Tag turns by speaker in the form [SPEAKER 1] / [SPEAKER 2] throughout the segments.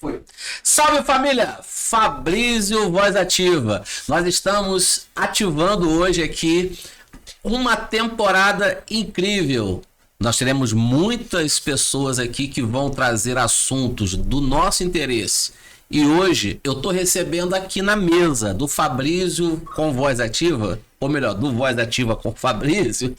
[SPEAKER 1] Foi. Salve família! Fabrício Voz Ativa. Nós estamos ativando hoje aqui uma temporada incrível. Nós teremos muitas pessoas aqui que vão trazer assuntos do nosso interesse. E hoje eu estou recebendo aqui na mesa do Fabrício com Voz Ativa, ou melhor, do Voz Ativa com Fabrício,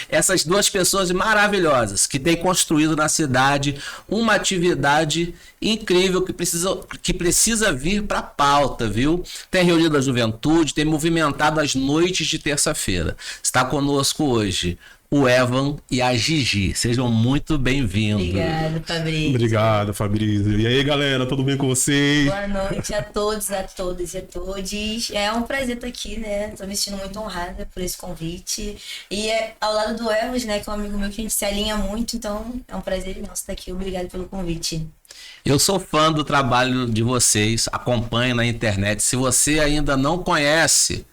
[SPEAKER 1] essas duas pessoas maravilhosas que têm construído na cidade uma atividade incrível que precisa vir para a pauta, viu? Tem reunido a juventude, tem movimentado as noites de terça-feira. Está conosco hoje o Evan e a Gigi. Sejam muito bem-vindos.
[SPEAKER 2] Obrigada, Fabrício.
[SPEAKER 3] Obrigado, Fabrício. E aí, galera, tudo bem com vocês?
[SPEAKER 2] Boa noite a todos, a todas e a todos. É um prazer estar aqui, né? Tô me sentindo muito honrada por esse convite. E ao lado do Evans, né, que é um amigo meu que a gente se alinha muito, então é um prazer imenso estar aqui. Obrigado pelo convite.
[SPEAKER 1] Eu sou fã do trabalho de vocês, acompanho na internet. Se você ainda não conhece,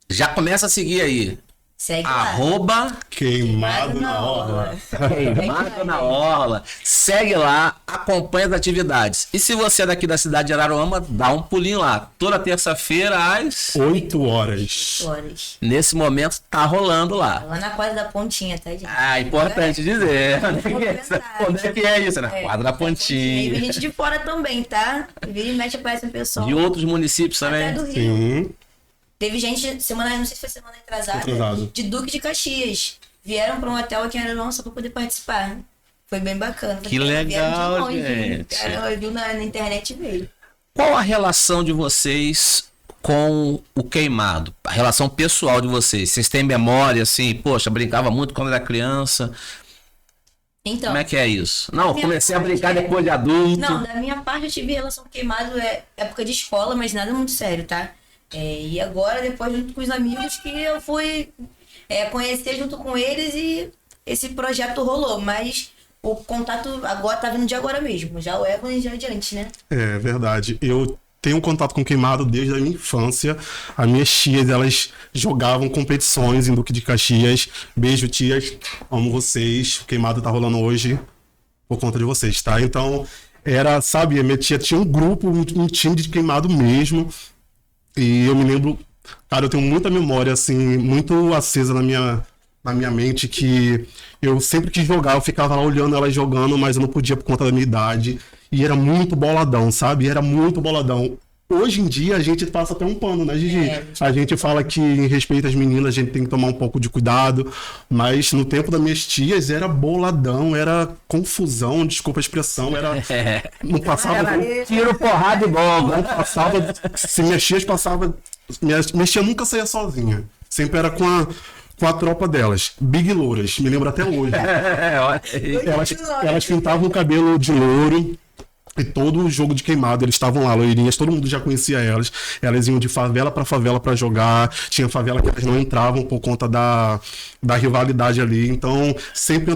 [SPEAKER 1] já começa a seguir aí.
[SPEAKER 2] Segue
[SPEAKER 1] @
[SPEAKER 3] Queimado na orla.
[SPEAKER 1] Queimado na orla. Segue lá, acompanha as atividades. E se você é daqui da cidade de Araruama, dá um pulinho lá. Toda terça-feira às
[SPEAKER 3] 8 horas.
[SPEAKER 2] horas.
[SPEAKER 1] Nesse momento tá rolando lá.
[SPEAKER 2] Lá na quadra da Pontinha, tá, gente?
[SPEAKER 1] Ah, importante dizer. Onde é que é isso? Na quadra da
[SPEAKER 2] E
[SPEAKER 1] Pontinha.
[SPEAKER 2] vem gente de fora também, tá? Vira e mexe aparece um pessoal.
[SPEAKER 1] De outros municípios
[SPEAKER 2] Até
[SPEAKER 1] também.
[SPEAKER 2] do Rio.
[SPEAKER 3] Sim.
[SPEAKER 2] Teve gente, não sei se foi semana
[SPEAKER 3] Atrasado.
[SPEAKER 2] de Duque de Caxias. Vieram para um hotel aqui em Araruama só para poder participar. Foi bem bacana.
[SPEAKER 1] Que legal,
[SPEAKER 2] Vieram de longe,
[SPEAKER 1] gente.
[SPEAKER 2] Cara, eu vi na internet e veio.
[SPEAKER 1] Qual a relação de vocês com o queimado? A relação pessoal de vocês? Vocês têm memória, assim, poxa, brincava muito quando era criança.
[SPEAKER 2] Então,
[SPEAKER 1] Como é que é isso? Não,
[SPEAKER 2] minha
[SPEAKER 1] comecei a
[SPEAKER 2] parte
[SPEAKER 1] brincar depois de adulto.
[SPEAKER 2] não, da minha parte eu tive relação com queimado época de escola, mas nada muito sério, tá? E agora, depois, junto com os amigos, que eu fui conhecer junto com eles e esse projeto rolou. Mas o contato agora tá vindo de agora mesmo. Já o Evan já adiante, né?
[SPEAKER 3] É verdade. Eu tenho contato com queimado desde a minha infância. As minhas tias, elas jogavam competições em Duque de Caxias. Beijo, tias. Amo vocês. O queimado tá rolando hoje por conta de vocês, tá? Então, sabe, a minha tia tinha um grupo, um time de queimado mesmo. E eu me lembro, cara, eu tenho muita memória, assim, muito acesa na minha mente, que eu sempre quis jogar, eu ficava lá olhando elas jogando, mas eu não podia por conta da minha idade. E era muito boladão, sabe? Era muito boladão. Hoje em dia a gente passa até um pano, né, Gigi? A gente fala que em respeito às meninas a gente tem que tomar um pouco de cuidado, mas no tempo das minhas tias era boladão, era confusão, desculpa a expressão, não passava...
[SPEAKER 1] Tiro, porrada e bomba.
[SPEAKER 3] Não passava... Se minhas tias passavam... Minhas tia nunca saía sozinha, sempre era com a tropa delas, Big Louras, me lembro até hoje.
[SPEAKER 1] Olha aí.
[SPEAKER 3] Elas pintavam o cabelo de louro. E todo o jogo de queimado, eles estavam lá, loirinhas, todo mundo já conhecia elas. Elas iam de favela para jogar. Tinha favela que elas não entravam por conta da rivalidade ali. Então, sempre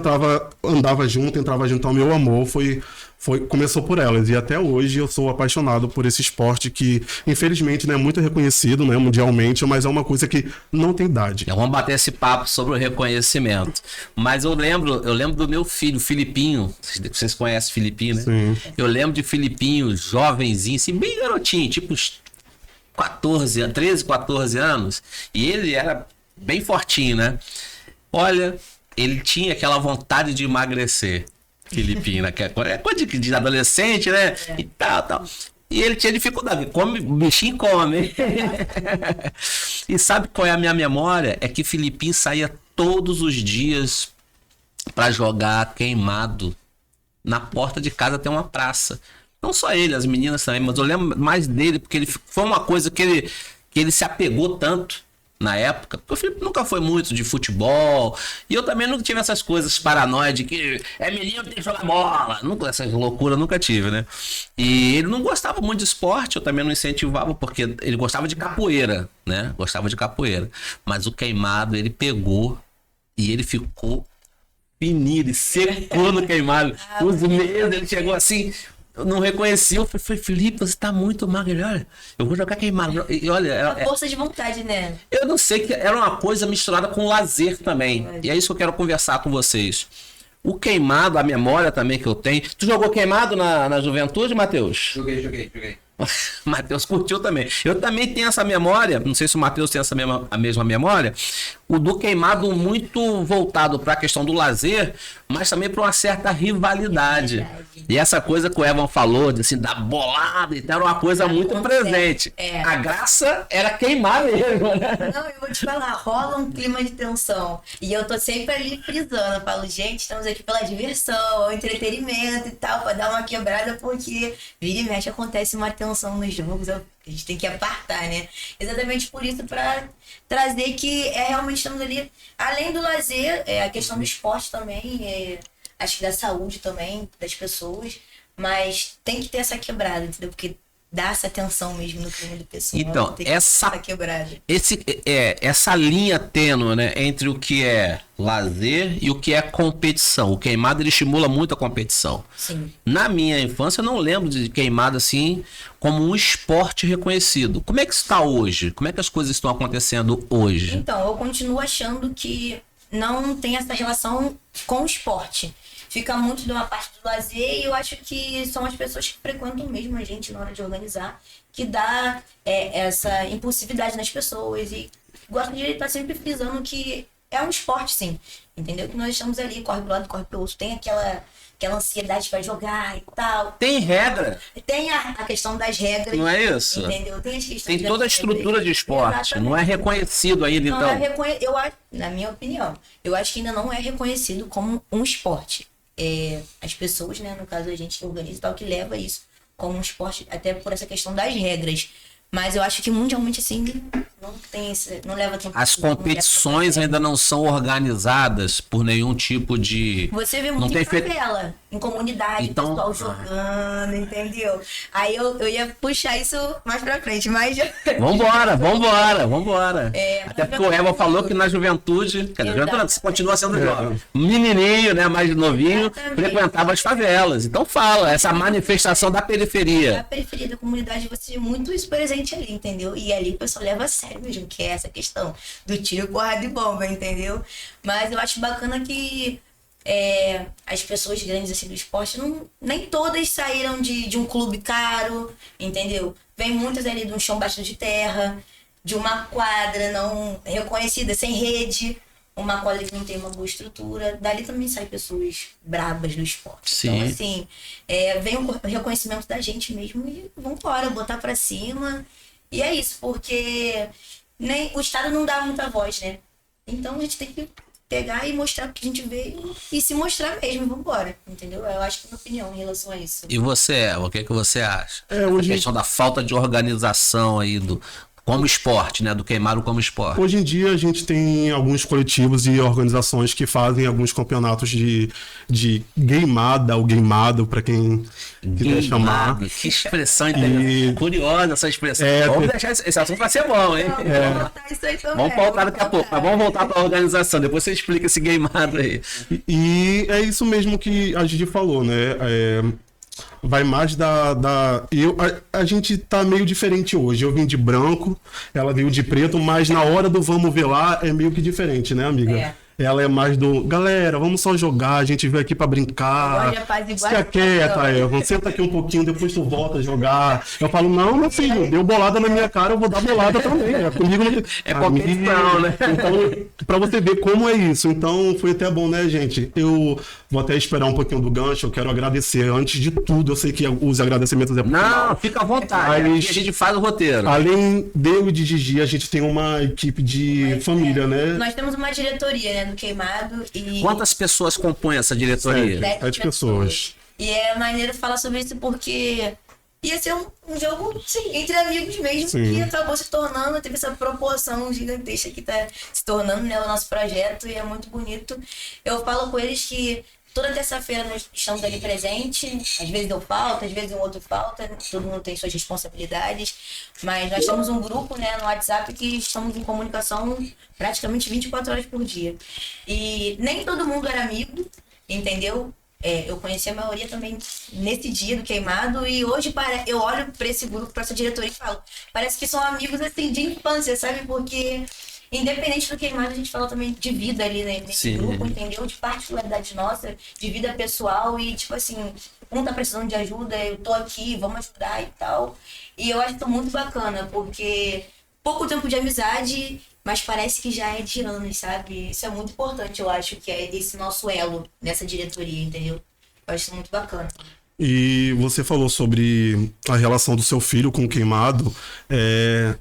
[SPEAKER 3] andava junto, entrava junto. Então, meu amor começou por elas. E até hoje eu sou apaixonado por esse esporte que, infelizmente, não é muito reconhecido, né, mundialmente, mas é uma coisa que não tem idade.
[SPEAKER 1] Vamos bater esse papo sobre o reconhecimento. Mas eu lembro do meu filho, Filipinho. Vocês conhecem Filipinho, né?
[SPEAKER 3] Sim.
[SPEAKER 1] Eu lembro de Filipinho, jovenzinho, assim, bem garotinho, tipo uns 13, 14 anos. E ele era bem fortinho, né? Olha, ele tinha aquela vontade de emagrecer. Filipinho, né? É coisa de adolescente, né? E tal. E ele tinha dificuldade. O bichinho come. E sabe qual é a minha memória? É que Filipinho saía todos os dias para jogar queimado. Na porta de casa tem uma praça. Não só ele, as meninas também, mas eu lembro mais dele, porque foi uma coisa que ele se apegou tanto na época, porque o Felipe nunca foi muito de futebol, e eu também nunca tive essas coisas paranoia de que menino, tem que jogar bola, nunca, essas loucuras nunca tive, né? E ele não gostava muito de esporte, eu também não incentivava, porque ele gostava de capoeira, né? Gostava de capoeira, mas o queimado ele pegou e ele ficou fininho, ele secou no queimado, os meses, ele chegou assim... Eu não reconheci, eu falei, Felipe, você tá muito magro, olha, eu vou jogar queimado. E olha,
[SPEAKER 2] Uma força de vontade, né?
[SPEAKER 1] Eu não sei, que era uma coisa misturada com lazer também. E é isso que eu quero conversar com vocês. O Queimado, a memória também que eu tenho. Tu jogou Queimado na juventude, Matheus?
[SPEAKER 4] Joguei.
[SPEAKER 1] Matheus curtiu também. Eu também tenho essa memória, não sei se o Matheus tem a mesma memória, o do Queimado muito voltado para a questão do lazer, mas também para uma certa rivalidade. E essa coisa que o Evan falou, de, assim, da bolada e tal, era uma coisa muito presente. A graça era queimar mesmo, né?
[SPEAKER 2] Não, eu vou te falar, rola um clima de tensão. E eu tô sempre ali frisando. Eu falo, gente, estamos aqui pela diversão, entretenimento e tal, pra dar uma quebrada, porque vira e mexe acontece uma tensão nos jogos. A gente tem que apartar, né? Exatamente por isso, pra trazer que realmente estamos ali, além do lazer, a questão do esporte também, acho que da saúde também, das pessoas, mas tem que ter essa quebrada, entendeu? Porque dá essa tensão mesmo no clima do pessoal.
[SPEAKER 1] Então,
[SPEAKER 2] tem que ter essa quebrada.
[SPEAKER 1] Essa linha tênue, né, entre o que é lazer e o que é competição. O Queimado, ele estimula muito a competição.
[SPEAKER 2] Sim.
[SPEAKER 1] Na minha infância, eu não lembro de Queimado assim como um esporte reconhecido. Como é que está hoje? Como é que as coisas estão acontecendo hoje?
[SPEAKER 2] Então, eu continuo achando que não tem essa relação com o esporte. Fica muito de uma parte do lazer e eu acho que são as pessoas que frequentam mesmo a gente na hora de organizar que dá essa impulsividade nas pessoas. E gosto de estar sempre frisando que é um esporte, sim. Entendeu? Que nós estamos ali, corre pro lado, corre pro outro. Tem aquela ansiedade para jogar e tal.
[SPEAKER 1] Tem regra.
[SPEAKER 2] Tem a questão das regras.
[SPEAKER 1] Não é isso?
[SPEAKER 2] Entendeu? Tem as questões
[SPEAKER 1] Tem toda a estrutura de esporte.
[SPEAKER 2] Exatamente.
[SPEAKER 1] Não é reconhecido ainda, então.
[SPEAKER 2] Eu acho, na minha opinião, eu acho que ainda não é reconhecido como um esporte. As pessoas, né, no caso a gente que organiza e tal, que leva isso como um esporte, até por essa questão das regras. Mas eu acho que mundialmente, assim, não leva tanto.
[SPEAKER 1] As competições ainda não são organizadas por nenhum tipo de...
[SPEAKER 2] Você vê
[SPEAKER 1] não
[SPEAKER 2] muito
[SPEAKER 1] tem
[SPEAKER 2] em favela, em comunidade,
[SPEAKER 1] então,
[SPEAKER 2] pessoal jogando, entendeu? Aí eu ia puxar isso mais pra frente, mas...
[SPEAKER 1] Vambora. Até porque o Eva falou que na juventude, quer dizer, você continua sendo jovem. Menininho, né, mais novinho,
[SPEAKER 2] Exatamente.
[SPEAKER 1] frequentava as favelas. Então fala, essa manifestação da periferia.
[SPEAKER 2] Na periferia da comunidade você vê muito isso presente ali, entendeu? E ali o pessoal leva a sério mesmo, que é essa questão do tiro, porrada e bomba, entendeu? Mas eu acho bacana que as pessoas grandes assim do esporte, nem todas saíram de um clube caro, entendeu? Vem muitas ali de um chão baixo de terra, de uma quadra não reconhecida, sem rede, uma quadra que não tem uma boa estrutura. Dali também saem pessoas brabas do esporte.
[SPEAKER 1] Sim.
[SPEAKER 2] Então, assim, vem o reconhecimento da gente mesmo e vambora, botar pra cima. E é isso, porque nem o Estado não dá muita voz, né? Então a gente tem que pegar e mostrar o que a gente vê e se mostrar mesmo e vambora, entendeu? Eu acho que é a minha opinião em relação a isso.
[SPEAKER 1] E você, o que você acha?
[SPEAKER 3] Hoje...
[SPEAKER 1] A questão da falta de organização aí como esporte, né? Do Queimado como esporte.
[SPEAKER 3] Hoje em dia a gente tem alguns coletivos e organizações que fazem alguns campeonatos de gameada ou gameado, para quem quiser chamar.
[SPEAKER 1] Que expressão interessante. Curiosa essa expressão. Vamos deixar esse assunto para ser bom, hein?
[SPEAKER 2] Vamos voltar isso aí também.
[SPEAKER 1] Vamos voltar daqui a pouco, mas vamos voltar para a organização. Depois você explica esse gameado aí.
[SPEAKER 3] E é isso mesmo que a Gigi falou, né? Vai mais a gente tá meio diferente hoje. Eu vim de branco, ela veio de preto, mas na hora do vamos ver lá é meio que diferente, né, amiga? Ela é mais do... Galera, vamos só jogar, a gente veio aqui pra brincar. Fica quieta, Evan. Senta aqui um pouquinho, depois tu volta a jogar. Eu falo, não, meu filho, deu bolada na minha cara, eu vou dar bolada também. Comigo não...
[SPEAKER 1] É competição, né?
[SPEAKER 3] Então, pra você ver como é isso. Então, foi até bom, né, gente? Eu vou até esperar um pouquinho do gancho. Eu quero agradecer. Antes de tudo, eu sei que os agradecimentos é...
[SPEAKER 1] Não, fica à vontade. A gente faz o roteiro.
[SPEAKER 3] Além de eu e de Gigi, a gente tem uma equipe de família, né?
[SPEAKER 2] Nós temos uma diretoria, né, do Queimado. E
[SPEAKER 1] quantas pessoas compõem essa diretoria?
[SPEAKER 3] 7 pessoas.
[SPEAKER 2] E é maneiro falar sobre isso porque ia ser um jogo, sim, entre amigos mesmo,
[SPEAKER 3] Sim.
[SPEAKER 2] que acabou se tornando, teve essa proporção gigantesca que tá se tornando, né, o nosso projeto, e é muito bonito. Eu falo com eles que toda terça-feira nós estamos ali presentes, às vezes eu falto, às vezes um outro falta, todo mundo tem suas responsabilidades, mas nós temos um grupo, né, no WhatsApp que estamos em comunicação praticamente 24 horas por dia. E nem todo mundo era amigo, entendeu? Eu conheci a maioria também nesse dia do Queimado e hoje eu olho para esse grupo, para essa diretoria e falo, parece que são amigos assim de infância, sabe? Porque Independente do queimado, a gente fala também de vida ali, né, nesse
[SPEAKER 1] Sim.
[SPEAKER 2] grupo, entendeu? De particularidade nossa, de vida pessoal e, tipo assim, um tá precisando de ajuda, eu tô aqui, vamos ajudar e tal. E eu acho que tá muito bacana, porque pouco tempo de amizade, mas parece que já é de anos, sabe? Isso é muito importante, eu acho, que é esse nosso elo nessa diretoria, entendeu? Eu acho isso muito bacana.
[SPEAKER 3] E você falou sobre a relação do seu filho com o queimado.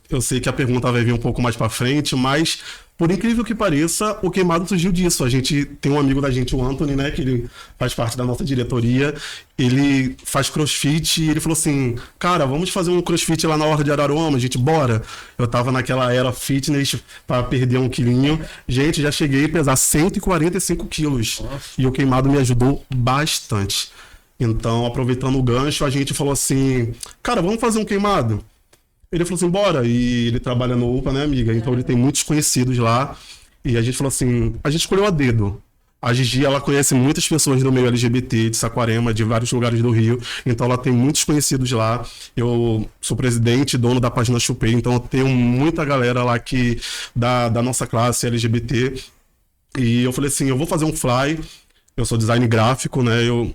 [SPEAKER 3] Eu sei que a pergunta vai vir um pouco mais pra frente, mas por incrível que pareça, o queimado surgiu disso. A gente tem um amigo da gente, o Anthony, né, que ele faz parte da nossa diretoria. Ele faz crossfit e ele falou assim: cara, vamos fazer um crossfit lá na Orla de Araruama, gente, bora. Eu tava naquela era fitness pra perder 1 quilinho. Gente, já cheguei a pesar 145 quilos. E o queimado me ajudou bastante. Então, aproveitando o gancho, a gente falou assim: cara, vamos fazer um queimado? Ele falou assim: bora. E ele trabalha no UPA, né, amiga? Então ele tem muitos conhecidos lá. E a gente falou assim: a gente escolheu a dedo. A Gigi, ela conhece muitas pessoas do meio LGBT, de Saquarema, de vários lugares do Rio. Então ela tem muitos conhecidos lá. Eu sou presidente, dono da página Chupei. Então eu tenho muita galera lá que da nossa classe LGBT. E eu falei assim: eu vou fazer um fly. Eu sou design gráfico, né? Eu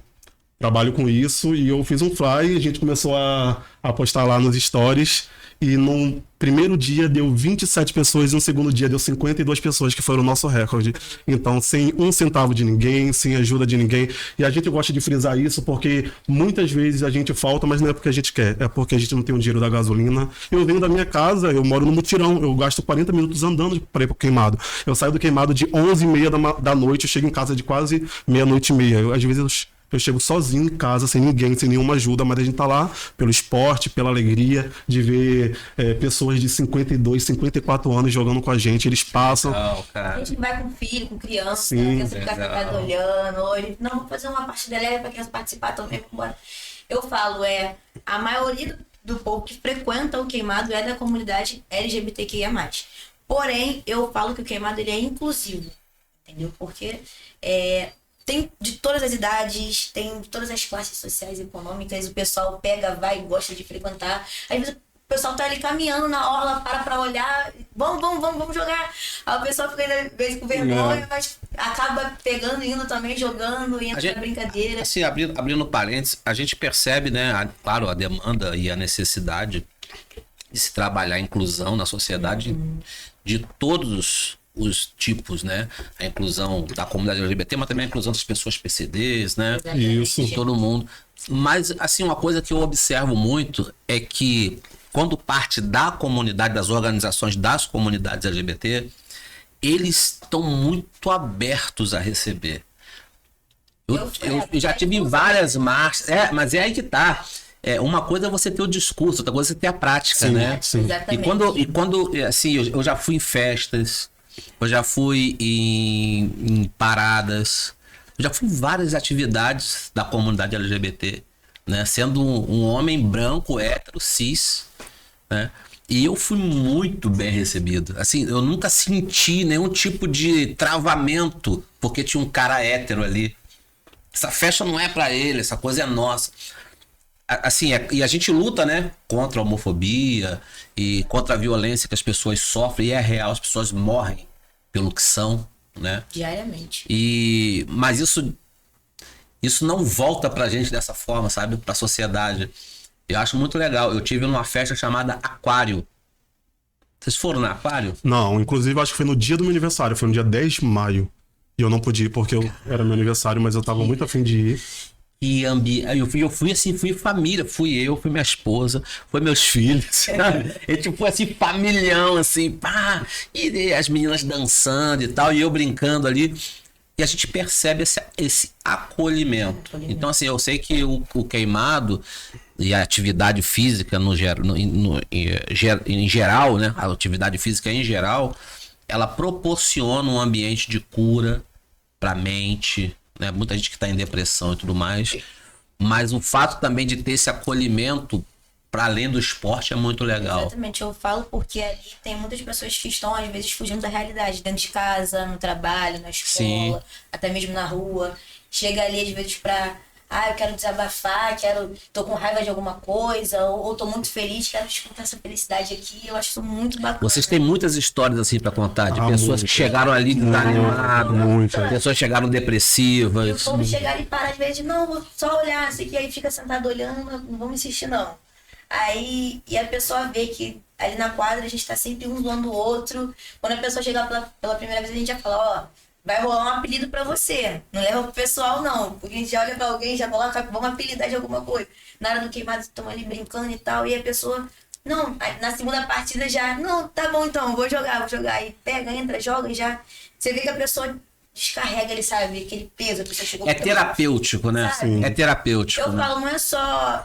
[SPEAKER 3] trabalho com isso e eu fiz um fly, a gente começou a postar lá nos stories e no primeiro dia deu 27 pessoas e no segundo dia deu 52 pessoas, que foi o nosso recorde. Então, sem 1 centavo de ninguém, sem ajuda de ninguém. E a gente gosta de frisar isso porque muitas vezes a gente falta, mas não é porque a gente quer, é porque a gente não tem o dinheiro da gasolina. Eu venho da minha casa, eu moro no Mutirão, eu gasto 40 minutos andando para ir pro queimado. Eu saio do queimado de 11h30 da noite, eu chego em casa de quase meia-noite e meia. Às vezes eu chego sozinho em casa, sem ninguém, sem nenhuma ajuda, mas a gente tá lá pelo esporte, pela alegria de ver pessoas de 52, 54 anos jogando com a gente. Eles passam.
[SPEAKER 1] Legal,
[SPEAKER 2] A
[SPEAKER 1] cara.
[SPEAKER 2] gente vai com filho, com criança,
[SPEAKER 3] Sim,
[SPEAKER 2] a criança fica
[SPEAKER 1] legal.
[SPEAKER 2] sentada olhando, hoje, não, vou fazer uma parte da leve pra criança participar também, vambora. Eu falo, a maioria do povo que frequenta o queimado é da comunidade LGBTQIA+. Porém, eu falo que o queimado ele é inclusivo, entendeu? Porque tem de todas as idades, tem de todas as classes sociais e econômicas, o pessoal pega, vai, gosta de frequentar. Às vezes o pessoal tá ali caminhando na orla, para olhar, vamos jogar. Aí o pessoal fica às vezes com vergonha, mas acaba pegando, indo também, jogando, entra na brincadeira.
[SPEAKER 1] Assim, abrindo parênteses, a gente percebe, né, claro, a demanda e a necessidade de se trabalhar a inclusão na sociedade de todos os tipos, né? A inclusão da comunidade LGBT, mas também a inclusão das pessoas PCDs, né?
[SPEAKER 3] Isso.
[SPEAKER 1] Todo mundo. Mas, assim, uma coisa que eu observo muito é que quando parte da comunidade, das organizações das comunidades LGBT, eles estão muito abertos a receber. Eu já tive várias marchas, mas é aí que tá. Uma coisa é você ter o discurso, outra coisa é você ter a prática, né?
[SPEAKER 3] Sim.
[SPEAKER 2] Exatamente.
[SPEAKER 1] E quando assim, eu já fui em festas, eu já fui em paradas, eu já fui em várias atividades da comunidade LGBT, né? Sendo um homem branco, hétero, cis, né? E eu fui muito bem recebido. Assim, eu nunca senti nenhum tipo de travamento porque tinha um cara hétero ali. Essa festa não é pra ele, essa coisa é nossa. Assim, e a gente luta, né, contra a homofobia e contra a violência que as pessoas sofrem, e é real, as pessoas morrem pelo que são, né?
[SPEAKER 2] Diariamente.
[SPEAKER 1] Mas isso não volta pra gente dessa forma, sabe? Pra sociedade. Eu acho muito legal. Eu tive numa festa chamada Aquário. Vocês foram no Aquário?
[SPEAKER 3] Não, inclusive acho que foi no dia do meu aniversário, foi no dia 10 de maio. E eu não pude ir porque era meu aniversário, mas eu tava muito afim de ir.
[SPEAKER 1] E eu fui assim, fui família, fui minha esposa, foi meus filhos, sabe? E tipo, foi assim, familhão, assim, pá, e as meninas dançando e tal, e eu brincando ali. E a gente percebe esse acolhimento. Então, assim, eu sei que o queimado e a atividade física em geral, né? A atividade física em geral, ela proporciona um ambiente de cura pra mente, né? Muita gente que está em depressão e tudo mais, mas o fato também de ter esse acolhimento para além do esporte é muito legal.
[SPEAKER 2] Exatamente, eu falo porque ali tem muitas pessoas que estão às vezes fugindo da realidade, dentro de casa, no trabalho, na escola,
[SPEAKER 1] Sim.
[SPEAKER 2] até mesmo na rua. Chega ali às vezes pra eu quero desabafar, tô com raiva de alguma coisa, ou tô muito feliz, quero escutar essa felicidade aqui. Eu acho isso muito bacana.
[SPEAKER 1] Vocês têm muitas histórias assim pra contar, de
[SPEAKER 3] Ah,
[SPEAKER 1] pessoas
[SPEAKER 3] muito.
[SPEAKER 1] que chegaram ali desanimadas,
[SPEAKER 3] Muito.
[SPEAKER 1] pessoas que chegaram
[SPEAKER 2] E o
[SPEAKER 1] depressivas.
[SPEAKER 2] povo chegar e parar de ver de não, vou só olhar, assim, que aí fica sentado olhando, não vamos insistir não. Aí, e a pessoa vê que ali na quadra a gente tá sempre um zoando o outro. Quando a pessoa chegar pela primeira vez, a gente já fala, ó, vai rolar um apelido pra você. Não leva pro pessoal, não. Porque a gente já olha pra alguém, já coloca, vamos apelidar de alguma coisa. Na hora do queimado, estão ali brincando e tal, e a pessoa... Não, aí na segunda partida já... Não, tá bom então, vou jogar. Aí pega, entra, joga e já... Você vê que a pessoa descarrega, ele sabe, aquele peso, a pessoa chegou...
[SPEAKER 1] É terapêutico, né?
[SPEAKER 2] Sim.
[SPEAKER 1] É terapêutico.
[SPEAKER 2] Eu
[SPEAKER 1] né?
[SPEAKER 2] falo, não é só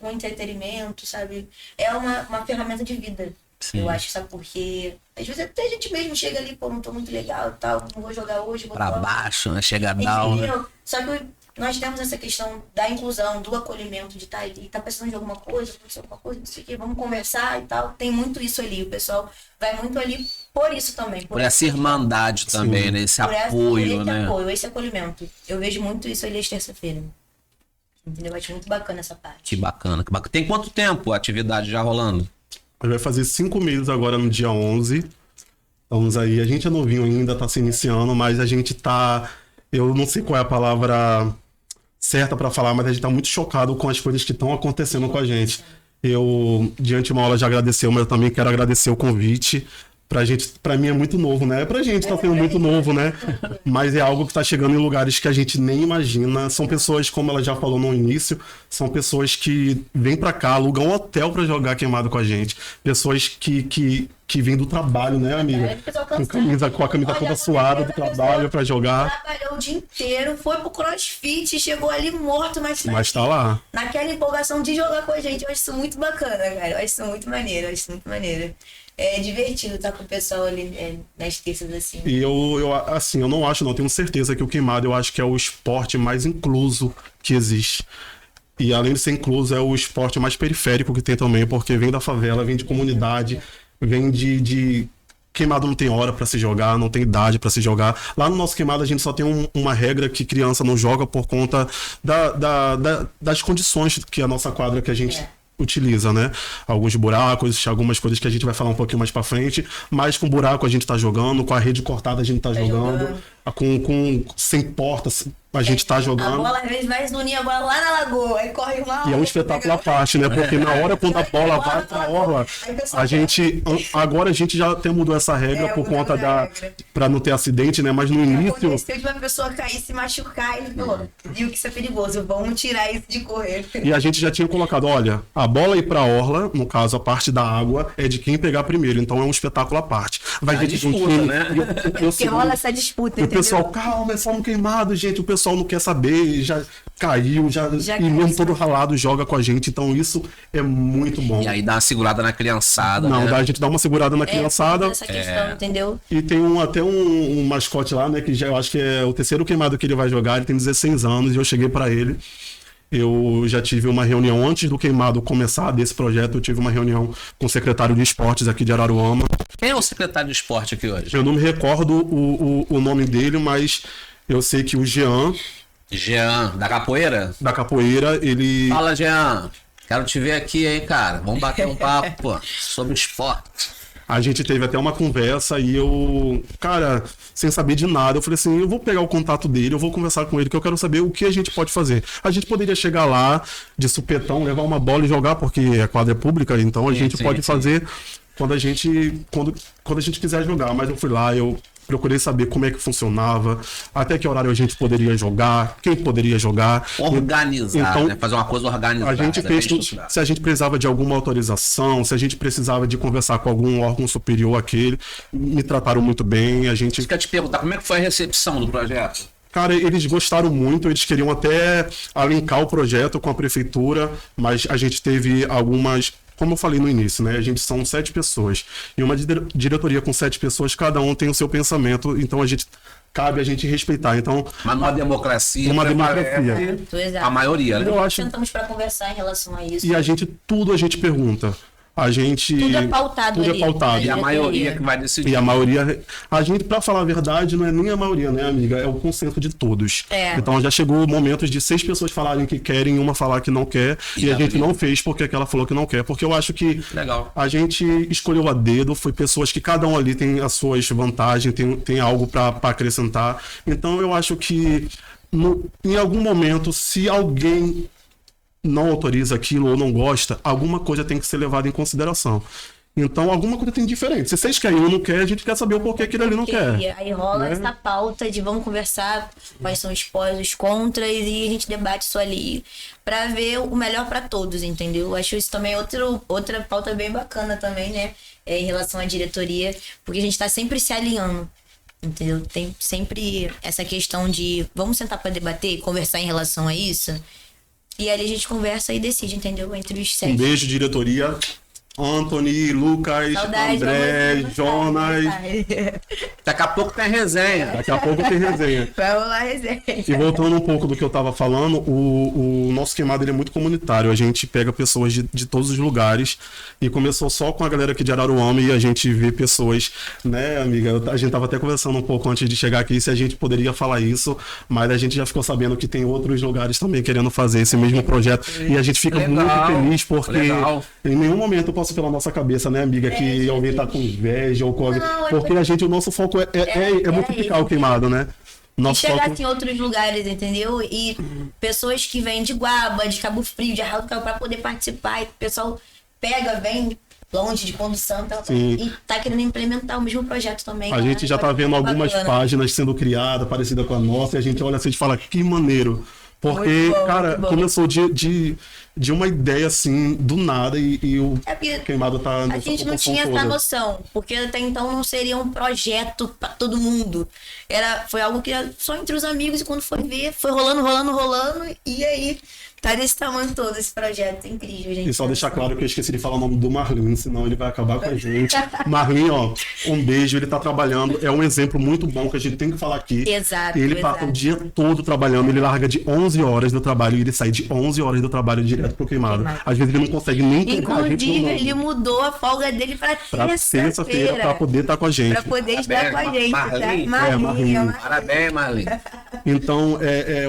[SPEAKER 2] um entretenimento, sabe? É uma ferramenta de vida.
[SPEAKER 1] Sim.
[SPEAKER 2] Eu acho, sabe? Porque às vezes até a gente mesmo chega ali, pô, não tô muito legal e tal, não vou jogar hoje, vou
[SPEAKER 1] Pra
[SPEAKER 2] fora.
[SPEAKER 1] baixo, né? Chega down, né?
[SPEAKER 2] Entendeu? Só que nós temos essa questão da inclusão, do acolhimento, de estar ali, tá precisando de alguma coisa, aconteceu alguma coisa, não sei o que, vamos conversar e tal. Tem muito isso ali, o pessoal vai muito ali por isso também.
[SPEAKER 1] Por essa irmandade também, né? Esse
[SPEAKER 2] por
[SPEAKER 1] apoio,
[SPEAKER 2] esse
[SPEAKER 1] né?
[SPEAKER 2] apoio, esse acolhimento. Eu vejo muito isso ali às terça-feira. Entendeu? Eu acho muito bacana essa parte.
[SPEAKER 1] Que bacana, que bacana. Tem quanto tempo a atividade já rolando?
[SPEAKER 3] Vai fazer 5 meses agora no dia 11. Estamos aí, a gente é novinho ainda, tá se iniciando, mas a gente tá... Eu não sei qual é a palavra certa pra falar, mas a gente tá muito chocado com as coisas que estão acontecendo com a gente. Eu, de antemão, ela já agradeceu, mas eu também quero agradecer o convite. Pra mim é muito novo, né? Pra gente tá sendo muito novo, né? Mas é algo que tá chegando em lugares que a gente nem imagina. São pessoas, como ela já falou no início, são pessoas que vêm pra cá, alugam um hotel pra jogar queimado com a gente. Pessoas que vêm do trabalho, né, amiga? Com a camisa toda suada do trabalho pra jogar.
[SPEAKER 2] Trabalhou o dia inteiro, foi pro crossfit, chegou ali morto, mas
[SPEAKER 3] Tá lá.
[SPEAKER 2] naquela empolgação de jogar com a gente. Eu acho isso muito bacana, cara. Eu acho isso muito maneiro, É divertido estar com o pessoal ali nas terças assim.
[SPEAKER 3] E eu não acho, não, tenho certeza que o queimado eu acho que é o esporte mais incluso que existe. E além de ser incluso, é o esporte mais periférico que tem também, porque vem da favela, vem de comunidade, vem de... Queimado não tem hora pra se jogar, não tem idade pra se jogar. Lá no nosso queimado a gente só tem uma regra que criança não joga por conta das condições que a nossa quadra que a gente utiliza, né? Alguns buracos, algumas coisas que a gente vai falar um pouquinho mais pra frente, mas com buraco a gente tá jogando, com a rede cortada a gente tá jogando, sem portas a gente tá jogando.
[SPEAKER 2] A bola às vezes vai unir a bola lá na lagoa, aí corre uma...
[SPEAKER 3] E é um espetáculo à parte, né? Porque na hora quando a bola vai pra orla, agora a gente já até mudou essa regra por conta pra não ter acidente, né? Mas no início...
[SPEAKER 2] Aconteceu de uma pessoa cair, se machucar, e falou, viu que isso é perigoso, vamos tirar isso de correr.
[SPEAKER 3] E a gente já tinha colocado, olha, a bola ir pra orla, no caso a parte da água, é de quem pegar primeiro, então é um espetáculo à parte. Vai gente
[SPEAKER 1] disputa, né?
[SPEAKER 2] Porque rola essa disputa,
[SPEAKER 3] o
[SPEAKER 2] entendeu?
[SPEAKER 3] pessoal, calma, é só um queimado, gente, o pessoal não quer saber, já caiu, e mesmo todo ralado joga com a gente, então isso é muito bom.
[SPEAKER 1] E aí dá uma segurada na criançada,
[SPEAKER 3] Não,
[SPEAKER 1] né?
[SPEAKER 3] a gente dá uma segurada na criançada.
[SPEAKER 2] Essa questão, entendeu?
[SPEAKER 3] E tem até um mascote lá, né, que já eu acho que é o terceiro queimado que ele vai jogar, ele tem 16 anos, e eu cheguei pra ele. Eu já tive uma reunião antes do queimado começar desse projeto, eu tive uma reunião com o secretário de esportes aqui de Araruama.
[SPEAKER 1] Quem é o secretário de esporte aqui hoje?
[SPEAKER 3] Eu não me recordo o nome dele, mas eu sei que o Jean,
[SPEAKER 1] da capoeira?
[SPEAKER 3] da capoeira, ele...
[SPEAKER 1] Fala, Jean. Quero te ver aqui, hein, cara. Vamos bater um papo, pô, sobre esporte.
[SPEAKER 3] A gente teve até uma conversa e eu, cara, sem saber de nada, eu falei assim, eu vou pegar o contato dele, eu vou conversar com ele, que eu quero saber o que a gente pode fazer. A gente poderia chegar lá de supetão, levar uma bola e jogar, porque a quadra é pública, então a gente pode fazer quando a gente quiser jogar. Mas eu fui lá, eu procurei saber como é que funcionava, até que horário a gente poderia jogar, quem poderia jogar.
[SPEAKER 1] Organizar,
[SPEAKER 3] então,
[SPEAKER 1] né? Fazer uma coisa organizada.
[SPEAKER 3] A gente fez se a gente precisava de alguma autorização, se a gente precisava de conversar com algum órgão superior àquele, me trataram muito bem, a gente...
[SPEAKER 1] Eu quero te perguntar, como é que foi a recepção do projeto?
[SPEAKER 3] Cara, eles gostaram muito, eles queriam até alincar o projeto com a prefeitura, mas a gente teve algumas... Como eu falei no início, né? A gente são 7 pessoas. E uma diretoria com 7 pessoas, cada um tem o seu pensamento, então cabe a gente respeitar. Então,
[SPEAKER 1] mas numa democracia.
[SPEAKER 2] Exato.
[SPEAKER 1] A maioria, né?
[SPEAKER 3] Eu acho...
[SPEAKER 2] Sentamos para conversar em relação a isso.
[SPEAKER 3] E tudo a gente pergunta. a gente...
[SPEAKER 2] Tudo é pautado
[SPEAKER 3] tudo
[SPEAKER 2] ali.
[SPEAKER 3] é pautado.
[SPEAKER 1] E a maioria que vai decidir.
[SPEAKER 3] E a maioria... A gente, pra falar a verdade, não é nem a maioria, né, amiga? É o consenso de todos.
[SPEAKER 2] É.
[SPEAKER 3] Então já chegou momentos de 6 pessoas falarem que querem e uma falar que não quer. E a gente não fez porque aquela falou que não quer. Porque eu acho que
[SPEAKER 1] Legal.
[SPEAKER 3] a gente escolheu a dedo. Foi pessoas que cada um ali tem as suas vantagens, tem algo pra acrescentar. Então eu acho que em algum momento, se alguém não autoriza aquilo ou não gosta, alguma coisa tem que ser levada em consideração. Então, alguma coisa tem diferente. Se vocês querem ou não querem, a gente quer saber o porquê aquele ali não quer.
[SPEAKER 2] Aí rola
[SPEAKER 3] né?
[SPEAKER 2] essa pauta de vamos conversar quais são os pós, os contras, e a gente debate isso ali pra ver o melhor pra todos, entendeu? Acho isso também outra pauta bem bacana também, né? Em relação à diretoria, porque a gente tá sempre se alinhando. Entendeu? Tem sempre essa questão de vamos sentar pra debater, conversar em relação a isso. E ali a gente conversa e decide, entendeu? Entre os 7.
[SPEAKER 3] Um beijo, diretoria. Anthony, Lucas,
[SPEAKER 2] Saudade,
[SPEAKER 3] André,
[SPEAKER 2] amor,
[SPEAKER 3] Jonas.
[SPEAKER 1] Daqui a pouco tem resenha.
[SPEAKER 3] Daqui a pouco tem resenha.
[SPEAKER 2] Vai rolar resenha.
[SPEAKER 3] E voltando um pouco do que eu tava falando, o nosso queimado ele é muito comunitário. A gente pega pessoas de todos os lugares. E começou só com a galera aqui de Araruama e a gente vê pessoas, né, amiga? A gente tava até conversando um pouco antes de chegar aqui se a gente poderia falar isso, mas a gente já ficou sabendo que tem outros lugares também querendo fazer esse mesmo projeto. E a gente fica muito feliz porque em nenhum momento eu posso pela nossa cabeça, né, amiga, que alguém tá com inveja ou com alguém. Porque o nosso foco é multiplicar o queimado, né?
[SPEAKER 2] E chegar assim, em outros lugares, entendeu? E pessoas que vêm de Guaba, de Cabo Frio, de Arraial do Cabo, pra poder participar. E o pessoal pega, vem longe de condução e tá querendo implementar o mesmo projeto também.
[SPEAKER 3] A gente já tá vendo algumas páginas sendo criadas, parecidas com a nossa, e a gente olha assim e fala, que maneiro. Porque, cara, começou de uma ideia assim, do nada, e o queimado tá...
[SPEAKER 2] A gente não tinha essa noção, porque até então não seria um projeto pra todo mundo. Foi algo que era só entre os amigos, e quando foi ver, foi rolando, e aí tá desse tamanho todo esse projeto. É incrível, gente.
[SPEAKER 3] E só deixar claro que eu esqueci de falar o nome do Marlin, senão ele vai acabar com a gente. Marlin, ó, um beijo, ele tá trabalhando, é um exemplo muito bom que a gente tem que falar aqui.
[SPEAKER 2] Exato.
[SPEAKER 3] Ele passa o dia todo trabalhando, ele larga de 11 horas do trabalho e ele sai de 11 horas do trabalho direto pro queimado. Às vezes ele não consegue nem
[SPEAKER 2] encontrar a gente. Inclusive, ele mudou a folga dele pra terça-feira.
[SPEAKER 3] Pra poder estar com a gente.
[SPEAKER 2] Pra poder estar com a gente,
[SPEAKER 1] Marlin.
[SPEAKER 2] tá?
[SPEAKER 3] Marlin.
[SPEAKER 1] Parabéns, Marlin.
[SPEAKER 3] Então,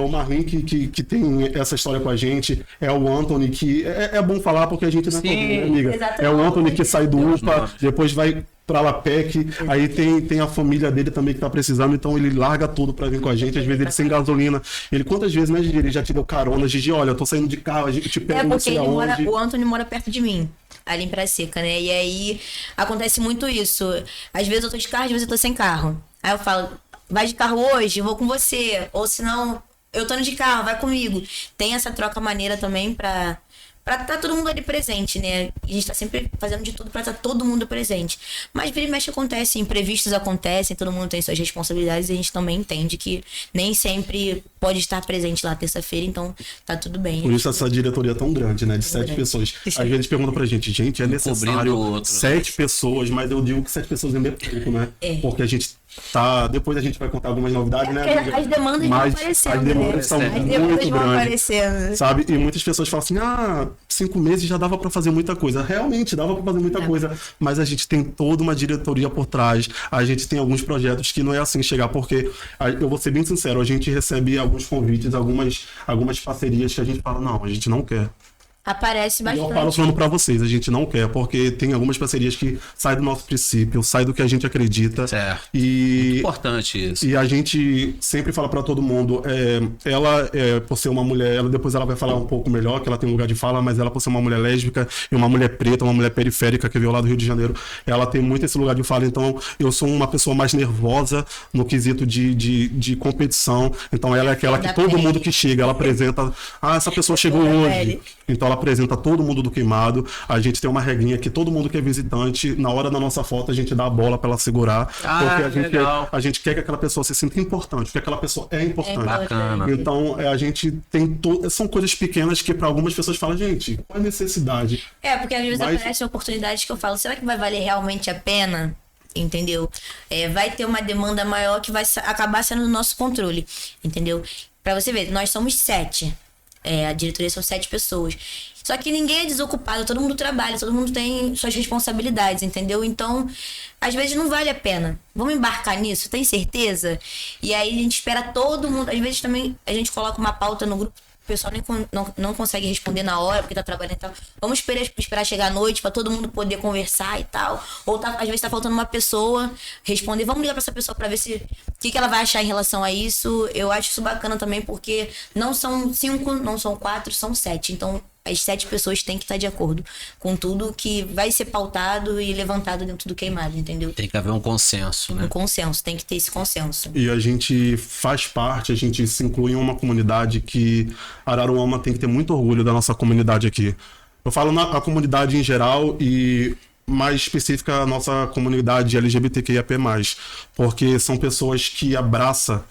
[SPEAKER 3] o Marlin que tem essa história com a gente, é o Anthony que... É bom falar porque a gente não é comum, né, amiga?
[SPEAKER 2] Exatamente.
[SPEAKER 3] É o Anthony que sai do UPA, depois vai pra Lapec, aí tem a família dele também que tá precisando, então ele larga tudo pra vir com a gente, às vezes ele sem gasolina. Quantas vezes, né, Gigi, ele já te deu carona, Gigi, olha, eu tô saindo de carro, a gente te pega
[SPEAKER 2] porque o Anthony mora perto de mim, ali em Praia Seca, né? E aí acontece muito isso. Às vezes eu tô de carro, às vezes eu tô sem carro. Aí eu falo, vai de carro hoje, eu vou com você. Ou senão, eu tô indo de carro, vai comigo. Tem essa troca maneira também pra estar todo mundo ali presente, né? E a gente tá sempre fazendo de tudo pra estar todo mundo presente. Mas vira e mexe acontece, imprevistos acontecem, todo mundo tem suas responsabilidades e a gente também entende que nem sempre pode estar presente lá terça-feira, então tá tudo bem.
[SPEAKER 3] Por isso essa diretoria é tão grande, né? De 7 pessoas. Às vezes perguntam pra gente, é necessário 7 pessoas, mas eu digo que 7 pessoas ainda é pouco, né? Porque a gente tá... Depois a gente vai contar algumas novidades, né? Amiga?
[SPEAKER 2] As demandas vão aparecendo.
[SPEAKER 3] As demandas são muito grandes. Sabe? E muitas pessoas falam assim, 5 meses já dava pra fazer muita coisa. Realmente, dava pra fazer muita coisa. Mas a gente tem toda uma diretoria por trás. A gente tem alguns projetos que não é assim chegar, porque eu vou ser bem sincero, a gente recebe alguns convites, algumas parcerias que a gente fala, não, a gente não quer.
[SPEAKER 2] Aparece bastante.
[SPEAKER 3] Eu falo falando pra vocês, a gente não quer, porque tem algumas parcerias que saem do nosso princípio, saem do que a gente acredita.
[SPEAKER 1] Certo.
[SPEAKER 3] Muito
[SPEAKER 1] importante isso.
[SPEAKER 3] E a gente sempre fala pra todo mundo, ela, por ser uma mulher, depois ela vai falar um pouco melhor, que ela tem lugar de fala, mas ela por ser uma mulher lésbica e uma mulher preta, uma mulher periférica que veio lá do Rio de Janeiro, ela tem muito esse lugar de fala, então eu sou uma pessoa mais nervosa no quesito de competição, então ela é aquela que todo mundo que chega, ela apresenta, essa pessoa chegou hoje, então ela apresenta todo mundo do queimado. A gente tem uma regrinha que todo mundo que é visitante, na hora da nossa foto, a gente dá a bola pra ela segurar. Porque a gente quer que aquela pessoa se sinta importante, porque aquela pessoa é importante.
[SPEAKER 1] Bacana.
[SPEAKER 3] Então, a gente tem... São coisas pequenas que pra algumas pessoas falam, gente, qual é a necessidade?
[SPEAKER 2] Porque às vezes aparecem oportunidades que eu falo, será que vai valer realmente a pena? Entendeu? Vai ter uma demanda maior que vai acabar sendo do nosso controle. Entendeu? Pra você ver, nós somos 7. A diretoria são 7 pessoas. Só que ninguém é desocupado, todo mundo trabalha, todo mundo tem suas responsabilidades, entendeu? Então, às vezes não vale a pena. Vamos embarcar nisso? Tem certeza? E aí a gente espera todo mundo. Às vezes também a gente coloca uma pauta no grupo, o pessoal não consegue responder na hora, porque tá trabalhando e tal. Vamos esperar chegar à noite pra todo mundo poder conversar e tal. Ou às vezes tá faltando uma pessoa responder. Vamos ligar pra essa pessoa pra ver o que ela vai achar em relação a isso. Eu acho isso bacana também, porque não são 5, não são 4, são 7. Então, as 7 pessoas têm que estar de acordo com tudo que vai ser pautado e levantado dentro do queimado, entendeu?
[SPEAKER 1] Tem que haver um consenso, né?
[SPEAKER 2] Um consenso, tem que ter esse consenso.
[SPEAKER 3] E a gente faz parte, a gente se inclui em uma comunidade que Araruama tem que ter muito orgulho da nossa comunidade aqui. Eu falo na comunidade em geral e mais específica a nossa comunidade LGBTQIAP+, porque são pessoas que abraçam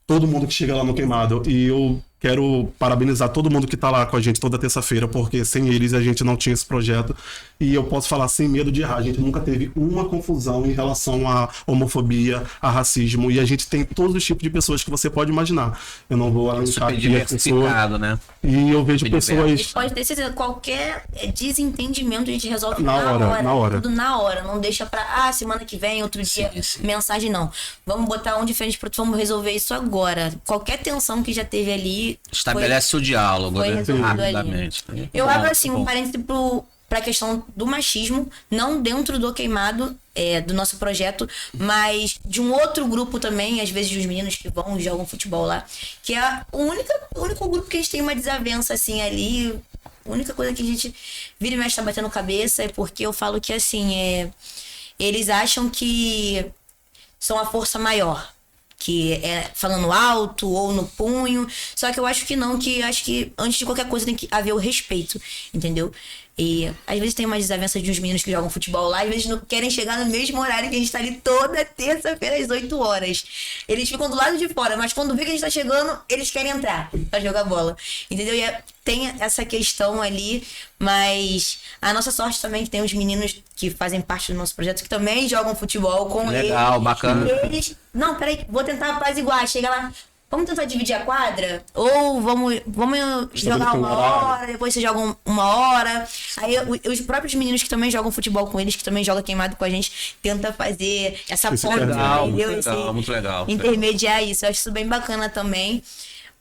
[SPEAKER 3] todo mundo que chega lá no queimado. E eu quero parabenizar todo mundo que tá lá com a gente toda terça-feira, porque sem eles a gente não tinha esse projeto. E eu posso falar sem medo de errar, a gente nunca teve uma confusão em relação à homofobia, a racismo, e a gente tem todos os tipos de pessoas que você pode imaginar. Eu não vou alencar
[SPEAKER 1] Super
[SPEAKER 3] aqui as
[SPEAKER 1] diversificado,
[SPEAKER 3] pessoas,
[SPEAKER 1] né?
[SPEAKER 3] e eu vejo
[SPEAKER 1] Super
[SPEAKER 2] A
[SPEAKER 3] pessoas...
[SPEAKER 2] gente pode ter certeza, qualquer desentendimento a gente resolve
[SPEAKER 3] Na hora.
[SPEAKER 2] Tudo na hora. Não deixa pra, semana que vem, outro dia,
[SPEAKER 1] Sim.
[SPEAKER 2] mensagem, não. Vamos botar um de frente pro outro, vamos resolver isso agora. Qualquer tensão que já teve ali...
[SPEAKER 1] Estabelece o diálogo,
[SPEAKER 2] foi
[SPEAKER 1] né?
[SPEAKER 2] resolvido
[SPEAKER 1] Rapidamente.
[SPEAKER 2] Eu
[SPEAKER 1] Bom,
[SPEAKER 2] abro assim
[SPEAKER 1] bom.
[SPEAKER 2] um parênteses pra questão do machismo, não dentro do queimado, do nosso projeto, mas de um outro grupo também, às vezes dos meninos que vão e jogam futebol lá, que é o único grupo que a gente tem uma desavença assim ali. A única coisa que a gente vira e mexe tá batendo cabeça é porque eu falo que assim, eles acham que são a força maior. Que é falando alto ou no punho. Só que eu acho que não, que acho que antes de qualquer coisa tem que haver o respeito, entendeu? E às vezes tem uma desavença de uns meninos que jogam futebol lá, às vezes não querem chegar no mesmo horário que a gente tá ali toda terça-feira às 8 horas. Eles ficam do lado de fora, mas quando vê que a gente tá chegando, eles querem entrar pra jogar bola, entendeu? E tem essa questão ali, mas a nossa sorte também é que tem os meninos que fazem parte do nosso projeto que também jogam futebol com eles.
[SPEAKER 1] Legal, bacana.
[SPEAKER 2] Eles, não, peraí, vou tentar apaziguar, chega lá. Vamos tentar dividir a quadra? Ou vamos jogar uma hora, depois vocês jogam uma hora. Aí os próprios meninos que também jogam futebol com eles, que também jogam queimado com a gente, tentam fazer essa ponte,
[SPEAKER 1] Legal,
[SPEAKER 2] entendeu?
[SPEAKER 1] muito legal.
[SPEAKER 2] Intermediar isso. Eu acho isso bem bacana também.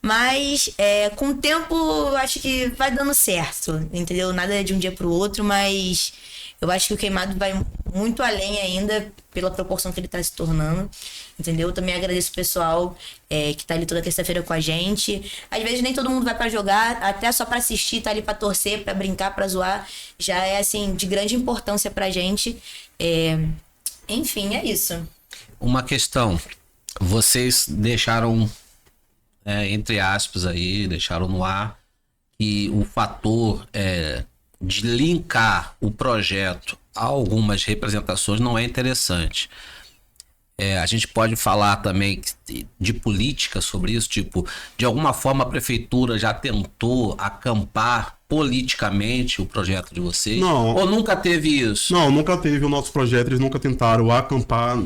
[SPEAKER 2] Mas com o tempo, eu acho que vai dando certo, entendeu? Nada de um dia pro outro, mas eu acho que o queimado vai muito além ainda pela proporção que ele tá se tornando, entendeu? Eu também agradeço o pessoal que tá ali toda terça-feira com a gente. Às vezes nem todo mundo vai pra jogar, até só pra assistir, tá ali pra torcer, pra brincar, pra zoar. Já é, assim, de grande importância pra gente. Enfim, é isso.
[SPEAKER 1] Uma questão. Vocês deixaram, entre aspas aí, deixaram no ar que o fator de linkar o projeto a algumas representações não é interessante. A gente pode falar também de política sobre isso, tipo, de alguma forma a prefeitura já tentou acampar politicamente o projeto de vocês?
[SPEAKER 3] Não.
[SPEAKER 1] Ou nunca teve isso?
[SPEAKER 3] Não, nunca teve o nosso projeto, eles nunca tentaram acampar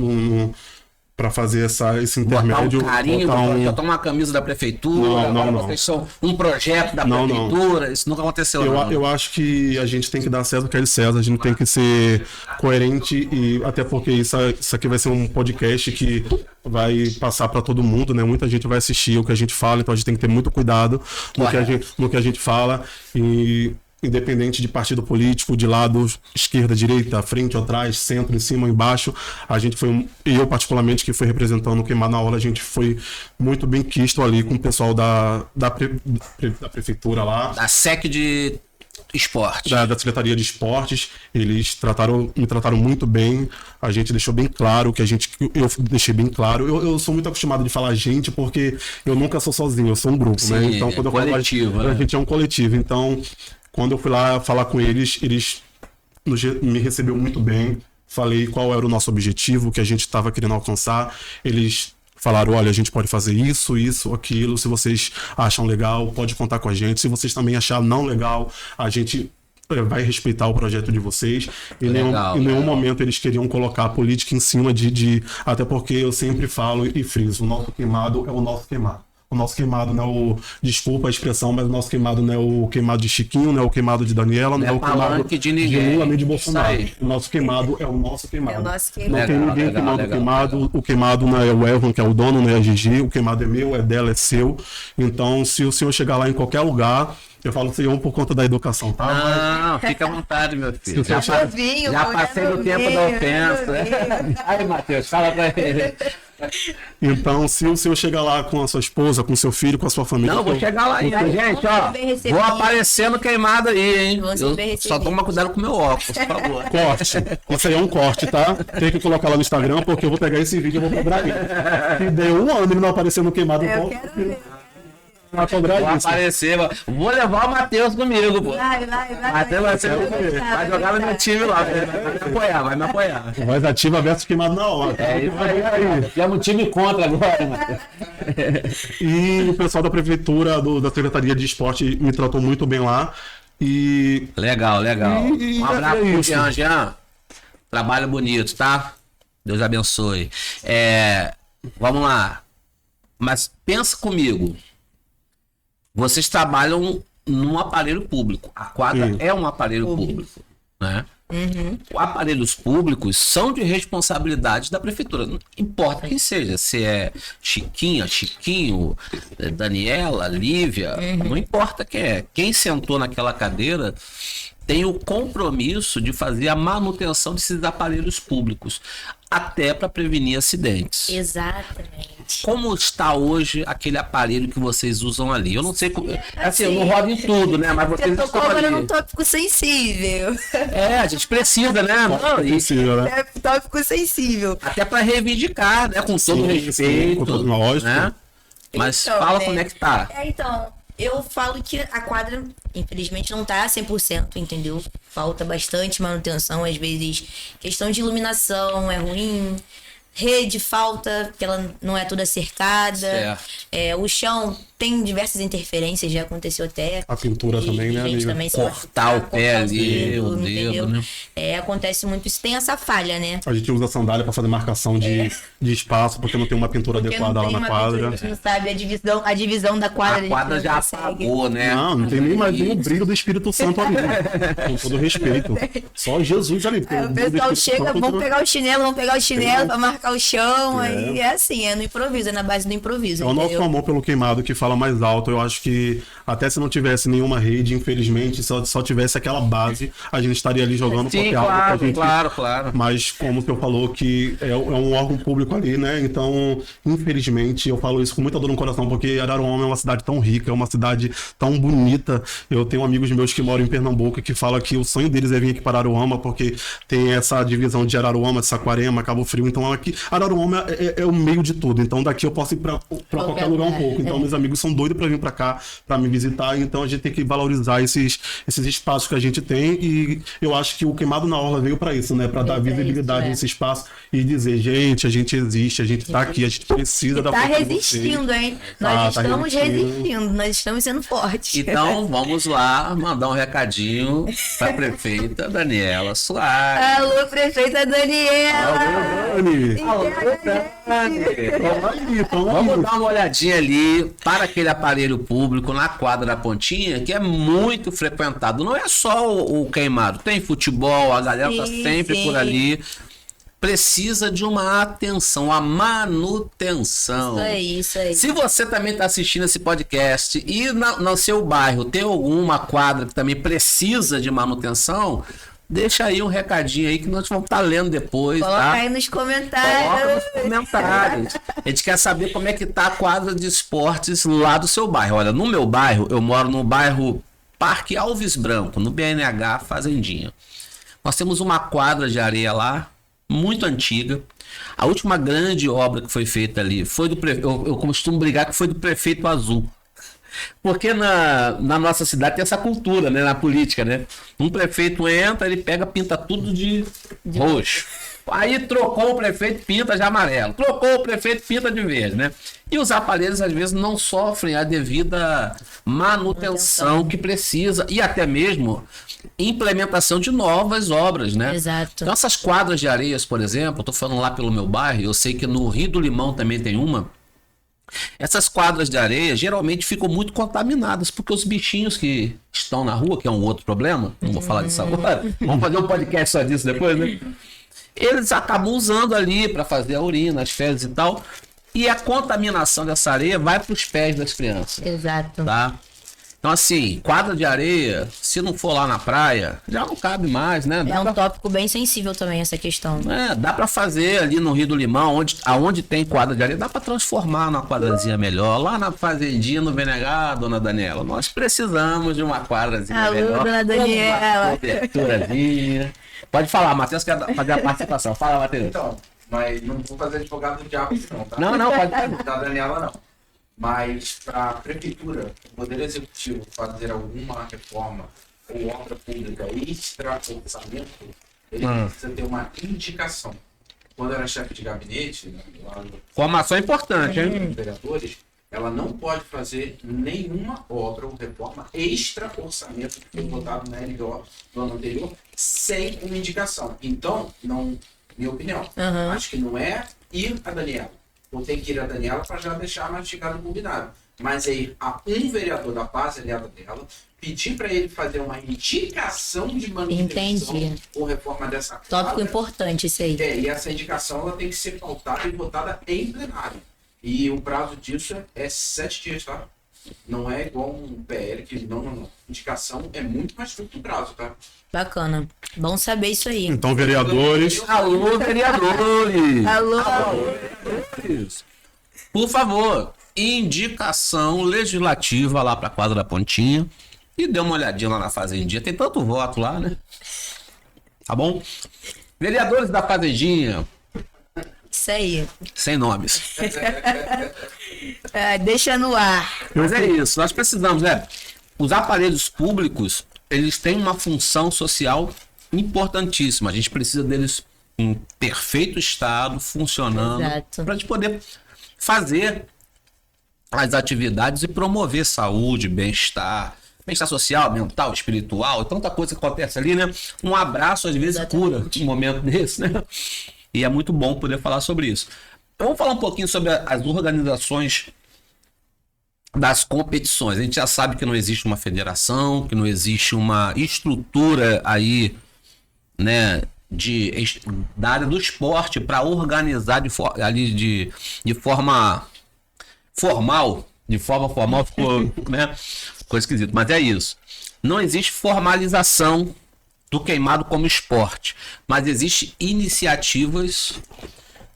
[SPEAKER 3] para fazer esse intermédio.
[SPEAKER 1] Botar um carinho, botar uma camisa da prefeitura,
[SPEAKER 3] Não.
[SPEAKER 1] vocês são um projeto da prefeitura, isso nunca aconteceu.
[SPEAKER 3] Eu acho que a gente tem que dar César o que é de César, a gente tem que ser coerente, e até porque isso aqui vai ser um podcast que vai passar para todo mundo, né? Muita gente vai assistir o que a gente fala, então a gente tem que ter muito cuidado no que a gente fala, e independente de partido político, de lado, esquerda, direita, frente ou atrás, centro, em cima ou embaixo, a gente foi, eu particularmente, que fui representando o Queimado na Aula, a gente foi muito bem quisto ali com o pessoal da prefeitura lá.
[SPEAKER 1] Da SEC de Esporte.
[SPEAKER 3] Da Secretaria de Esportes, eles me trataram muito bem, a gente deixou bem claro eu deixei bem claro, eu sou muito acostumado de falar gente, porque eu nunca sou sozinho, eu sou um grupo, né? Então, quando eu falo, a gente é um coletivo, então quando eu fui lá falar com eles me recebeu muito bem, falei qual era o nosso objetivo, o que a gente estava querendo alcançar, eles falaram, olha, a gente pode fazer isso, aquilo, se vocês acham legal, pode contar com a gente, se vocês também acharem não legal, a gente vai respeitar o projeto de vocês. Em nenhum momento eles queriam colocar a política em cima até porque eu sempre falo e friso, o nosso queimado é o nosso queimado. O nosso queimado não é o... Desculpa a expressão, mas o nosso queimado não é o queimado de Chiquinho, não é o queimado de Daniela, não é o queimado
[SPEAKER 1] de ninguém.
[SPEAKER 3] Lula nem de Bolsonaro.
[SPEAKER 1] Isso aí.
[SPEAKER 3] O nosso queimado é o nosso queimado.
[SPEAKER 2] É o nosso
[SPEAKER 3] Não
[SPEAKER 2] queimado.
[SPEAKER 3] tem ninguém queimando o queimado. O queimado não é o Evan, que é o dono, não é a Gigi. O queimado é meu, é dela, é seu. Então, se o senhor chegar lá em qualquer lugar, eu falo senhor por conta da educação, tá?
[SPEAKER 1] Não, fica à vontade, meu filho.
[SPEAKER 3] Se você
[SPEAKER 2] Novinho,
[SPEAKER 1] Já
[SPEAKER 2] pô,
[SPEAKER 1] passei
[SPEAKER 2] é
[SPEAKER 1] do tempo da
[SPEAKER 2] novinho,
[SPEAKER 1] ofensa.
[SPEAKER 2] é novinho.
[SPEAKER 1] Aí, Matheus, fala pra ele.
[SPEAKER 3] Então, se o senhor chegar lá com a sua esposa, com o seu filho, com a sua família...
[SPEAKER 1] Não, vou chegar lá ainda, gente, ó.
[SPEAKER 2] bem recebido.
[SPEAKER 1] Vou aparecendo queimado aí, hein?
[SPEAKER 2] Vão ser
[SPEAKER 1] Eu
[SPEAKER 2] bem
[SPEAKER 1] só
[SPEAKER 2] recebidos.
[SPEAKER 1] toma cuidado com o meu óculos, por favor.
[SPEAKER 3] Corte. Isso aí é um corte, tá? Tem que colocar lá no Instagram, porque eu vou pegar esse vídeo e vou cobrar ele. Se der um ano ele não aparecer no queimado,
[SPEAKER 2] Eu quero ver.
[SPEAKER 3] vai cobrar
[SPEAKER 1] Vou
[SPEAKER 3] isso.
[SPEAKER 1] aparecer, vou levar o Matheus comigo, pô.
[SPEAKER 2] Vai.
[SPEAKER 1] Matheus vai jogar no meu time lá, vai me apoiar.
[SPEAKER 3] Voz ativa versus queimado na hora. Tá?
[SPEAKER 1] É isso aí. Temos um time contra agora, Matheus.
[SPEAKER 3] E o pessoal da prefeitura, da Secretaria de Esporte, me tratou muito bem lá. E
[SPEAKER 1] Legal.
[SPEAKER 3] E
[SPEAKER 1] Um abraço
[SPEAKER 3] é
[SPEAKER 1] pro
[SPEAKER 3] isso.
[SPEAKER 1] Jean. Trabalho bonito, tá? Deus abençoe. Vamos lá. Mas pensa comigo. Vocês trabalham num aparelho público. A quadra é um aparelho público, né? Os aparelhos públicos são de responsabilidade da prefeitura. Não importa quem seja, se é Chiquinha, Chiquinho, Daniela, Lívia, não importa quem é. Quem sentou naquela cadeira tem o compromisso de fazer a manutenção desses aparelhos públicos, até para prevenir acidentes.
[SPEAKER 2] Exatamente.
[SPEAKER 1] Como está hoje aquele aparelho que vocês usam ali? Eu não sei como. Assim, eu não rodo em tudo, né? Mas vocês
[SPEAKER 2] Eu tô
[SPEAKER 1] estão
[SPEAKER 2] agora
[SPEAKER 1] ali.
[SPEAKER 2] num tópico sensível.
[SPEAKER 1] A gente precisa, né? Não, e
[SPEAKER 3] precisa, né?
[SPEAKER 2] É tópico sensível.
[SPEAKER 1] até para reivindicar, né? Com todo respeito.
[SPEAKER 3] com todo- lógico.
[SPEAKER 1] Né? Mas
[SPEAKER 2] Então,
[SPEAKER 1] fala
[SPEAKER 2] né?
[SPEAKER 1] como é que tá.
[SPEAKER 2] Então, eu falo que a quadra, infelizmente, não tá 100%, entendeu? Falta bastante manutenção, às vezes questão de iluminação é ruim, rede falta, porque ela não é toda cercada.
[SPEAKER 1] Certo.
[SPEAKER 2] O chão tem diversas interferências, já aconteceu até.
[SPEAKER 3] A pintura também, né,
[SPEAKER 2] gente
[SPEAKER 3] amiga?
[SPEAKER 2] também se
[SPEAKER 1] Cortar
[SPEAKER 2] machucar,
[SPEAKER 1] o pé
[SPEAKER 2] cortar
[SPEAKER 1] ali, o dedo,
[SPEAKER 2] entendeu?
[SPEAKER 1] né?
[SPEAKER 2] Acontece muito isso, tem essa falha, né?
[SPEAKER 3] A gente usa sandália para fazer marcação de espaço, porque não tem uma pintura
[SPEAKER 2] Porque
[SPEAKER 3] adequada
[SPEAKER 2] não
[SPEAKER 3] lá
[SPEAKER 2] tem
[SPEAKER 3] na
[SPEAKER 2] uma
[SPEAKER 3] quadra.
[SPEAKER 2] pintura, a gente não sabe a divisão da quadra.
[SPEAKER 1] A quadra
[SPEAKER 2] gente
[SPEAKER 1] já
[SPEAKER 2] não consegue.
[SPEAKER 1] apagou, né?
[SPEAKER 3] Não tem nem mais nem o brilho do Espírito Santo ali. Com todo respeito. Só Jesus ali. porque
[SPEAKER 2] Aí
[SPEAKER 3] o
[SPEAKER 2] o
[SPEAKER 3] brilho do
[SPEAKER 2] pessoal
[SPEAKER 3] Espírito
[SPEAKER 2] chega,
[SPEAKER 3] Santo
[SPEAKER 2] vamos pegar o chinelo pra marcar o chão. Aí é assim, é no improviso, é na base do improviso.
[SPEAKER 3] É o nosso
[SPEAKER 2] entendeu?
[SPEAKER 3] amor pelo queimado que fala mais alto. Eu acho que até se não tivesse nenhuma rede, infelizmente, só tivesse aquela base, a gente estaria ali jogando
[SPEAKER 1] Sim,
[SPEAKER 3] qualquer algo pra
[SPEAKER 1] claro,
[SPEAKER 3] gente.
[SPEAKER 1] claro.
[SPEAKER 3] Mas como o senhor falou que é um órgão público ali, né? Então, infelizmente, eu falo isso com muita dor no coração, porque Araruama é uma cidade tão rica, é uma cidade tão bonita. Eu tenho amigos meus que moram em Pernambuco que falam que o sonho deles é vir aqui para Araruama, porque tem essa divisão de Araruama, de Saquarema, Cabo Frio. Então, aqui, Araruama é o meio de tudo. Então, daqui eu posso ir para qualquer lugar um pouco. Então, meus amigos são doidos para vir para cá, para me visitar. Então, a gente tem que valorizar esses espaços que a gente tem. E eu acho que o Queimado na Orla veio para isso, né? Para dar
[SPEAKER 2] pra
[SPEAKER 3] visibilidade
[SPEAKER 2] isso,
[SPEAKER 3] nesse espaço e dizer, gente, a gente existe, a gente tá aqui, a gente precisa da
[SPEAKER 2] Tá
[SPEAKER 3] força de vocês.
[SPEAKER 2] resistindo, hein?
[SPEAKER 3] Tá
[SPEAKER 2] Nós estamos
[SPEAKER 3] resistindo.
[SPEAKER 2] resistindo, nós estamos sendo fortes.
[SPEAKER 1] Então, vamos lá mandar um recadinho para a prefeita Daniela Soares.
[SPEAKER 2] Alô, prefeita Daniela!
[SPEAKER 3] Dani,
[SPEAKER 1] Vamos dar uma olhadinha ali para aquele aparelho público na quadra da Pontinha, que é muito frequentado. Não é só o queimado, tem futebol, a galera tá
[SPEAKER 2] Sim,
[SPEAKER 1] sempre
[SPEAKER 2] sim.
[SPEAKER 1] por ali. Precisa de uma atenção, a manutenção.
[SPEAKER 2] Isso aí.
[SPEAKER 1] Se você também está assistindo esse podcast e no seu bairro tem alguma quadra que também precisa de manutenção, deixa aí um recadinho aí que nós vamos estar lendo depois,
[SPEAKER 2] Coloca
[SPEAKER 1] tá?
[SPEAKER 2] aí nos
[SPEAKER 1] Coloca
[SPEAKER 2] comentários.
[SPEAKER 1] nos comentários. A gente quer saber como é que tá a quadra de esportes lá do seu bairro. Olha, no meu bairro, eu moro no bairro Parque Alves Branco, no BNH Fazendinha. Nós temos uma quadra de areia lá, muito antiga. A última grande obra que foi feita ali foi do prefeito. Eu costumo brigar que foi do prefeito Azul. Porque na nossa cidade tem essa cultura, né? Na política, né? Um prefeito entra, ele pega, pinta tudo de roxo. Aí trocou o prefeito, pinta de amarelo. Trocou o prefeito, pinta de verde, né? E os aparelhos, às vezes, não sofrem a devida manutenção que precisa. E até mesmo implementação de novas obras, né?
[SPEAKER 2] Exato.
[SPEAKER 1] Então, essas quadras de areias, por exemplo, eu tô falando lá pelo meu bairro, eu sei que no Rio do Limão também tem uma. Essas quadras de areia geralmente ficam muito contaminadas, porque os bichinhos que estão na rua, que é um outro problema, não vou falar disso agora, vamos fazer um podcast só disso depois, né? Eles acabam usando ali para fazer a urina, as fezes e tal, e a contaminação dessa areia vai para os pés das crianças.
[SPEAKER 2] Exato.
[SPEAKER 1] Tá? Então, assim, quadra de areia, se não for lá na praia, já não cabe mais, né?
[SPEAKER 2] É um tópico bem sensível também, essa questão.
[SPEAKER 1] Dá pra fazer ali no Rio do Limão, aonde tem quadra de areia, dá pra transformar numa quadrazinha melhor. Lá na fazendinha, no Venegar, dona Daniela, nós precisamos de uma quadrazinha
[SPEAKER 2] Alô,
[SPEAKER 1] melhor.
[SPEAKER 2] dona Daniela.
[SPEAKER 1] Uma coberturazinha. Pode falar, Matheus quer fazer a participação. Fala, Matheus.
[SPEAKER 4] Então, mas não vou fazer advogado do diabo não, tá?
[SPEAKER 1] Não, pode.
[SPEAKER 4] Da Daniela não. Mas para a prefeitura, o Poder Executivo fazer alguma reforma ou obra pública extra orçamento, ele precisa ter uma indicação. Quando era chefe de gabinete, né, lá no
[SPEAKER 1] Formação é importante, hein?
[SPEAKER 4] dos vereadores, ela não pode fazer nenhuma obra ou reforma extra orçamento que foi votado na LDO do ano anterior sem uma indicação. Então, não, minha opinião, acho que não é ir a Daniela. Ou tem que ir a Daniela para já deixar mastigado o combinado. Mas é ir a um vereador da base aliada dela, pedir para ele fazer uma indicação de manutenção ou reforma dessa
[SPEAKER 2] Tópico
[SPEAKER 4] quadra.
[SPEAKER 2] importante isso aí.
[SPEAKER 4] E essa indicação ela tem que ser pautada e votada em plenário. E o prazo disso é 7 dias, tá? Não é igual um PL, que não. Indicação é muito mais curto o prazo, tá?
[SPEAKER 2] Bacana. Bom saber isso aí.
[SPEAKER 3] Então, vereadores,
[SPEAKER 1] Alô, vereadores!
[SPEAKER 2] Alô.
[SPEAKER 1] Por favor, indicação legislativa lá pra quadra da Pontinha. E dê uma olhadinha lá na Fazendinha. Tem tanto voto lá, né? Tá bom? Vereadores da Fazendinha,
[SPEAKER 2] Isso aí.
[SPEAKER 1] sem nomes.
[SPEAKER 2] Deixa no ar.
[SPEAKER 1] Mas é isso, nós precisamos, né? Os aparelhos públicos, eles têm uma função social importantíssima. A gente precisa deles em perfeito estado, funcionando,
[SPEAKER 2] Exato.
[SPEAKER 1] para a gente poder fazer as atividades e promover saúde, bem-estar social, mental, espiritual, tanta coisa que acontece ali, né? Um abraço às vezes cura um momento desse, né? E é muito bom poder falar sobre isso. Vamos falar um pouquinho sobre as organizações das competições. A gente já sabe que não existe uma federação, que não existe uma estrutura aí, né, da área do esporte para organizar de forma formal. De forma formal ficou, né, ficou esquisito, mas é isso. Não existe formalização do queimado como esporte, mas existe iniciativas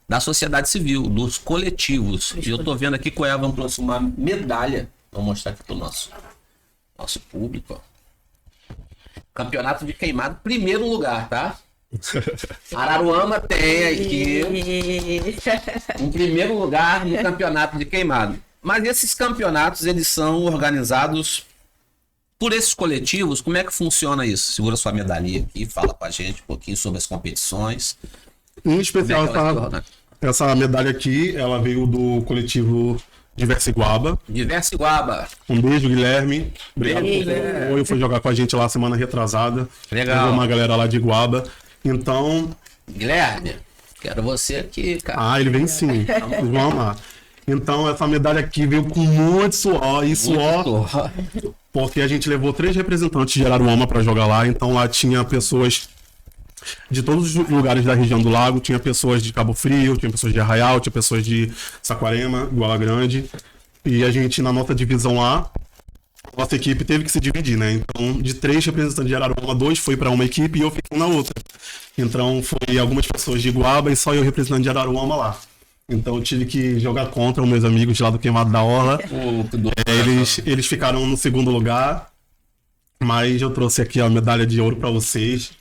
[SPEAKER 1] da sociedade civil, dos coletivos. E eu tô vendo aqui que o Evan trouxe uma medalha. Vou mostrar aqui pro nosso público. Ó. Campeonato de queimado, primeiro lugar, tá? Araruama tem aqui um primeiro lugar no campeonato de queimado. Mas esses campeonatos, eles são organizados por esses coletivos. Como é que funciona isso? Segura sua medalhinha aqui, fala com a gente um pouquinho sobre as competições.
[SPEAKER 3] em especial,
[SPEAKER 1] Como é que ela se torna?
[SPEAKER 3] essa medalha aqui, ela veio do coletivo Diversa Iguaba.
[SPEAKER 1] Diversa Iguaba.
[SPEAKER 3] Um beijo, Guilherme. Obrigado
[SPEAKER 1] Beijo,
[SPEAKER 3] por ter apoio. Foi jogar com a gente lá semana retrasada.
[SPEAKER 1] Legal.
[SPEAKER 3] Teve uma galera lá de Iguaba. Então,
[SPEAKER 1] Guilherme, quero você aqui, cara.
[SPEAKER 3] ele vem sim. Vocês vão amar. Então, essa medalha aqui veio com muito suor. E suor, porque a gente levou 3 representantes de Araruama para jogar lá. Então, lá tinha pessoas de todos os lugares da região do lago. Tinha pessoas de Cabo Frio, tinha pessoas de Arraial, tinha pessoas de Saquarema, Goela Grande. E a gente, na nossa divisão lá, nossa equipe teve que se dividir, né? Então, de 3 representantes de Araruama, 2 foi para uma equipe e eu fiquei na outra. Então, foi algumas pessoas de Iguaba e só eu representante de Araruama lá. Então, eu tive que jogar contra os meus amigos lá do Queimado da Orla. Eles ficaram no segundo lugar, mas eu trouxe aqui a medalha de ouro para vocês.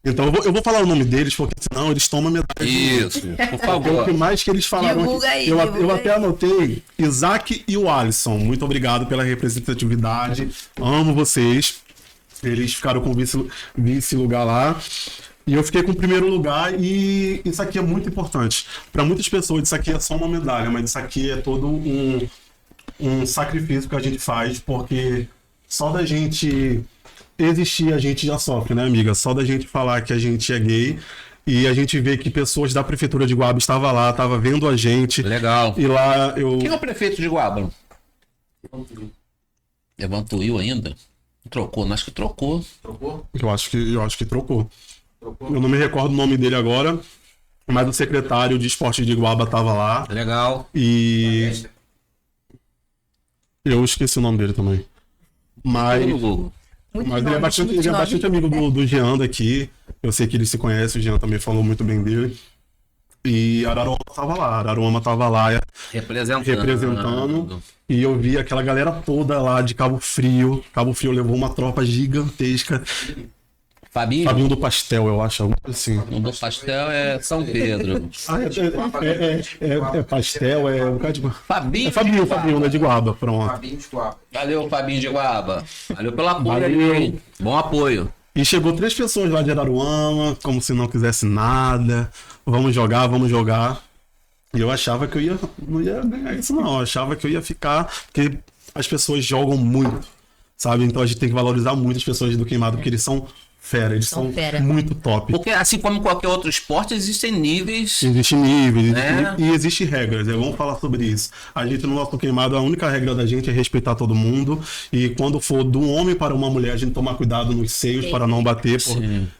[SPEAKER 3] Então, eu vou falar o nome deles, porque senão eles tomam a medalha de ouro.
[SPEAKER 1] Isso, por
[SPEAKER 3] O
[SPEAKER 1] favor.
[SPEAKER 3] que mais que eles falaram
[SPEAKER 2] Divulga
[SPEAKER 3] aqui,
[SPEAKER 2] aí,
[SPEAKER 3] eu
[SPEAKER 2] divulga
[SPEAKER 3] até
[SPEAKER 2] aí.
[SPEAKER 3] anotei Isaac e o Alisson. Muito obrigado pela representatividade. Amo vocês. Eles ficaram com vice lugar lá. E eu fiquei com o primeiro lugar. E isso aqui é muito importante. Para muitas pessoas, isso aqui é só uma medalha, mas isso aqui é todo um sacrifício que a gente faz, porque só da gente existir a gente já sofre, né, amiga? Só da gente falar que a gente é gay, E a gente vê que pessoas da prefeitura de Guaba estavam lá, estavam vendo a gente.
[SPEAKER 1] Legal.
[SPEAKER 3] E lá eu.
[SPEAKER 1] Quem é o prefeito de Guaba? Levantou ainda? Trocou, acho que trocou.
[SPEAKER 4] Trocou?
[SPEAKER 3] Eu acho que trocou.
[SPEAKER 4] Trocou?
[SPEAKER 3] Eu não me recordo o nome dele agora, mas o secretário de esporte de Guaba estava lá.
[SPEAKER 1] Legal.
[SPEAKER 3] E eu esqueci o nome dele também. Mas,
[SPEAKER 1] No Google.
[SPEAKER 2] Muito
[SPEAKER 3] mas ele é
[SPEAKER 2] nome,
[SPEAKER 3] bastante,
[SPEAKER 2] muito
[SPEAKER 3] ele é
[SPEAKER 2] nome.
[SPEAKER 3] bastante amigo do Jean daqui. Eu sei que ele se conhece, o Jean também falou muito bem dele. E Araruama tava lá representando. E eu vi aquela galera toda lá de Cabo Frio. Cabo Frio levou uma tropa gigantesca.
[SPEAKER 1] Fabinho?
[SPEAKER 3] Fabinho do Pastel, eu acho, algo assim.
[SPEAKER 1] O do pastel é São Pedro.
[SPEAKER 3] Ah, é pastel, é um bocado de...
[SPEAKER 1] Fabinho.
[SPEAKER 3] É Fabinho, né, de Guaba, pronto.
[SPEAKER 4] Fabinho de Guaba.
[SPEAKER 1] Valeu, Fabinho de Guaba. Valeu pelo apoio
[SPEAKER 3] Valeu.
[SPEAKER 1] aí. Bom apoio.
[SPEAKER 3] E chegou 3 pessoas lá de Araruama, como se não quisesse nada. Vamos jogar. E eu achava que não ia ganhar isso não. Eu achava que eu ia ficar, porque as pessoas jogam muito, sabe? Então a gente tem que valorizar muito as pessoas do Queimado, porque eles são fera, eles são
[SPEAKER 2] fera.
[SPEAKER 3] muito top.
[SPEAKER 1] Porque assim como qualquer outro esporte, existem níveis.
[SPEAKER 3] Existe níveis
[SPEAKER 1] Né?
[SPEAKER 3] e existe regras, vamos falar sobre isso. A gente no nosso Queimado, a única regra da gente é respeitar todo mundo, e quando for de um homem para uma mulher, a gente tomar cuidado nos seios para não bater.